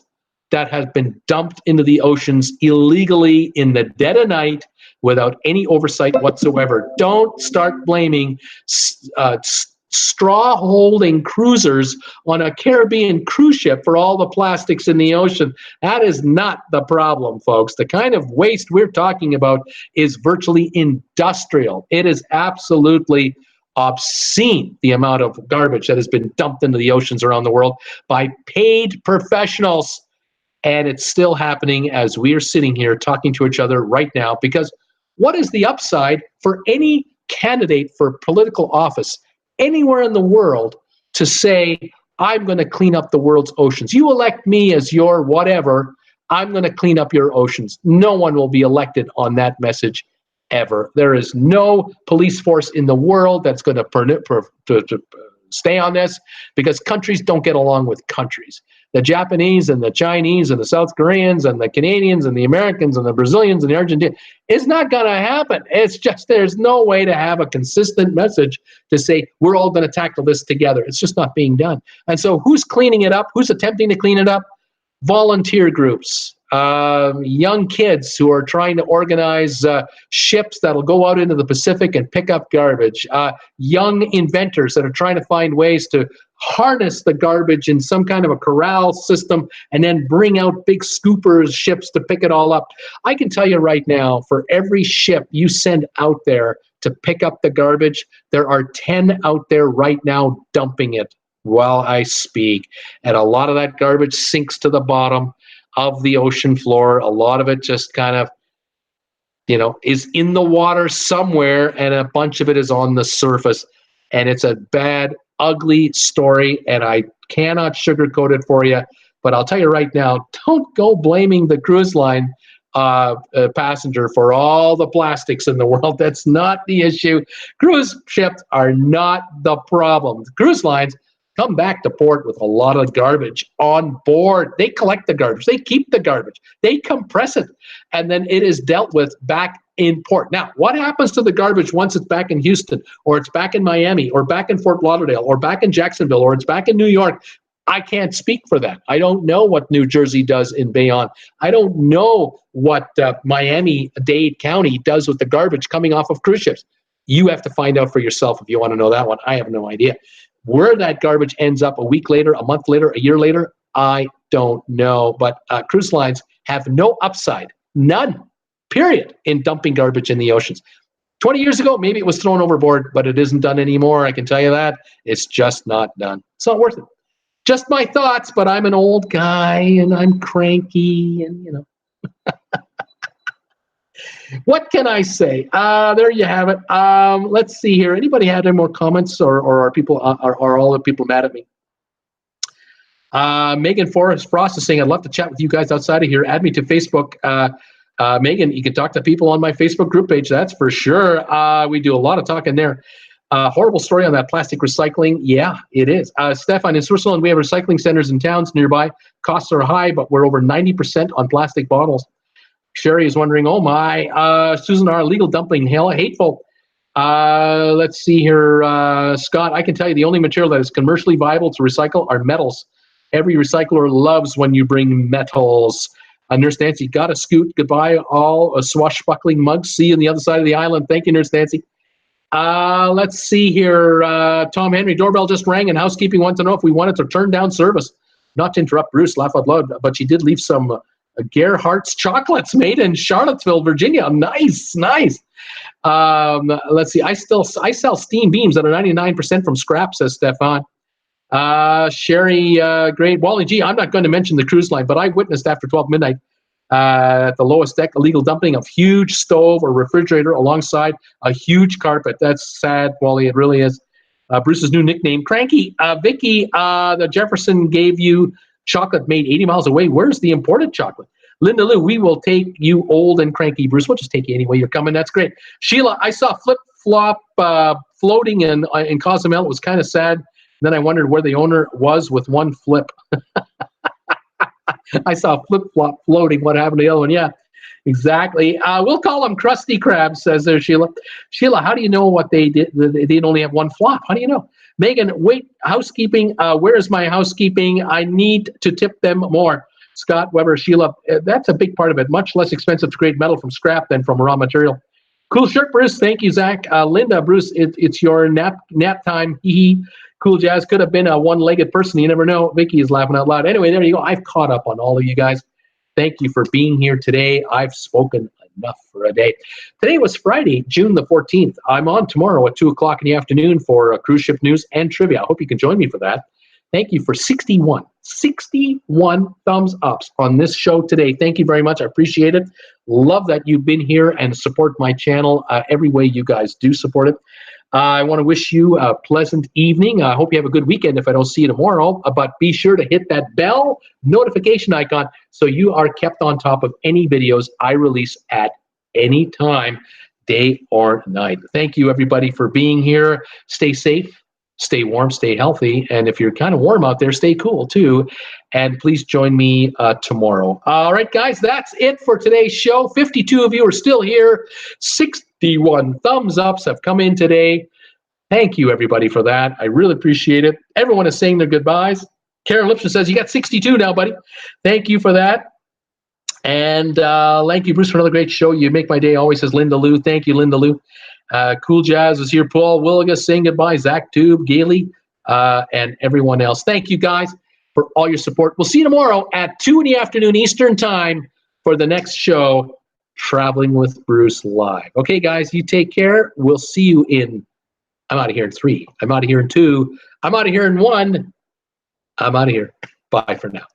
that has been dumped into the oceans illegally in the dead of night without any oversight whatsoever. Don't start blaming straw-holding cruisers on a Caribbean cruise ship for all the plastics in the ocean. That is not the problem, folks. The kind of waste we're talking about is virtually industrial. It is absolutely obscene, the amount of garbage that has been dumped into the oceans around the world by paid professionals. And it's still happening as we are sitting here talking to each other right now, because what is the upside for any candidate for political office anywhere in the world to say, I'm going to clean up the world's oceans? You elect me as your whatever, I'm going to clean up your oceans. No one will be elected on that message ever. There is no police force in the world that's going to stay on this, because countries don't get along with countries. The Japanese and the Chinese and the South Koreans and the Canadians and the Americans and the Brazilians and the Argentinians, it's not going to happen. It's just, there's no way to have a consistent message to say we're all going to tackle this together. It's just not being done. And so who's cleaning it up? Who's attempting to clean it up? Volunteer groups, young kids who are trying to organize ships that'll go out into the Pacific and pick up garbage, young inventors that are trying to find ways to harness the garbage in some kind of a corral system and then bring out big scoopers ships to pick it all up. I can tell you right now, for every ship you send out there to pick up the garbage. There are 10 out there right now dumping it while I speak. And a lot of that garbage sinks to the bottom of the ocean floor. A lot of it just kind of, is in the water somewhere, and a bunch of it is on the surface. And it's a bad, ugly story, and I cannot sugarcoat it for you. But I'll tell you right now, don't go blaming the cruise line passenger for all the plastics in the world. That's not the issue. Cruise ships are not the problem. The cruise lines come back to port with a lot of garbage on board. They collect the garbage. They keep the garbage. They compress it, and then it is dealt with back in port. Now, what happens to the garbage once it's back in Houston, or it's back in Miami, or back in Fort Lauderdale, or back in Jacksonville, or it's back in New York? I can't speak for that. I don't know what New Jersey does in Bayonne. I don't know what Miami-Dade County does with the garbage coming off of cruise ships. You have to find out for yourself if you want to know that one. I have no idea. Where that garbage ends up a week later, a month later, a year later, I don't know. But cruise lines have no upside, none, period, in dumping garbage in the oceans. 20 years ago, maybe it was thrown overboard, but it isn't done anymore. I can tell you that. It's just not done. It's not worth it. Just my thoughts, but I'm an old guy and I'm cranky and, What can I say? There you have it. Let's see here. Anybody had any more comments, or are people are all the people mad at me? Megan Frost is saying, I'd love to chat with you guys outside of here. Add me to Facebook. Megan, you can talk to people on my Facebook group page. That's for sure. We do a lot of talking there. Horrible story on that plastic recycling. Yeah, it is. Stefan, in Switzerland, we have recycling centers in towns nearby. Costs are high, but we're over 90% on plastic bottles. Sherry is wondering, oh my, Susan R., legal dumping, hell, hateful. Let's see here. Scott, I can tell you the only material that is commercially viable to recycle are metals. Every recycler loves when you bring metals. Nurse Nancy, got a scoot. Goodbye, all swashbuckling mugs. See you on the other side of the island. Thank you, Nurse Nancy. Let's see here. Tom Henry, doorbell just rang, and housekeeping wants to know if we wanted to turn down service. Not to interrupt Bruce, laugh out loud, but she did leave some Gerhardt's chocolates made in Charlottesville, Virginia. Nice, nice. Let's see. I sell steam beams that are 99% from scrap, says Stefan. Sherry, great. Wally G, I'm not going to mention the cruise line, but I witnessed after 12 midnight at the lowest deck illegal dumping of huge stove or refrigerator alongside a huge carpet. That's sad, Wally. It really is. Bruce's new nickname, Cranky. Vicky, the Jefferson gave you chocolate made 80 miles away. Where's the imported chocolate? Linda Lou, we will take you old and cranky. Bruce, we'll just take you anyway you're coming. That's great. Sheila, I saw flip-flop floating in Cozumel. It was kind of sad. Then I wondered where the owner was with one flip. I saw flip-flop floating. What happened to the other one? Yeah, exactly. We'll call them crusty crabs, says there, Sheila. Sheila, how do you know what they did? They didn't only have one flop. How do you know? Megan, wait, housekeeping. Where is my housekeeping? I need to tip them more. Scott Weber, Sheila, that's a big part of it. Much less expensive to create metal from scrap than from raw material. Cool shirt, Bruce. Thank you, Zach. Linda, Bruce, it's your nap time. Hee. Cool Jazz could have been a one-legged person. You never know. Vicky is laughing out loud. Anyway, there you go. I've caught up on all of you guys. Thank you for being here today. I've spoken enough for a day. Today was Friday, June the 14th. I'm on tomorrow at 2 o'clock in the afternoon for cruise ship news and trivia. I hope you can join me for that. Thank you for 61 thumbs ups on this show today. Thank you very much. I appreciate it. Love that you've been here and support my channel every way you guys do support it. I want to wish you a pleasant evening. I hope you have a good weekend if I don't see you tomorrow. But be sure to hit that bell notification icon so you are kept on top of any videos I release at any time, day or night. Thank you, everybody, for being here. Stay safe, stay warm, stay healthy. And if you're kind of warm out there, stay cool, too. And please join me tomorrow. All right, guys, that's it for today's show. 52 of you are still here. 61 thumbs ups have come in today. Thank you, everybody, for that. I really appreciate it. Everyone is saying their goodbyes. Karen Lipson says, you got 62 now, buddy. Thank you for that. And thank you, Bruce, for another great show. You make my day always, says Linda Lou. Thank you, Linda Lou. Cool Jazz is here. Paul Willigas saying goodbye. Zach Tube, Gailey, and everyone else. Thank you, guys, for all your support. We'll see you tomorrow at 2 in the afternoon Eastern Time for the next show. Traveling with Bruce live. Okay, guys, you take care. We'll see you in, I'm out of here in 3. I'm out of here in 2. I'm out of here in 1. I'm out of here. Bye for now.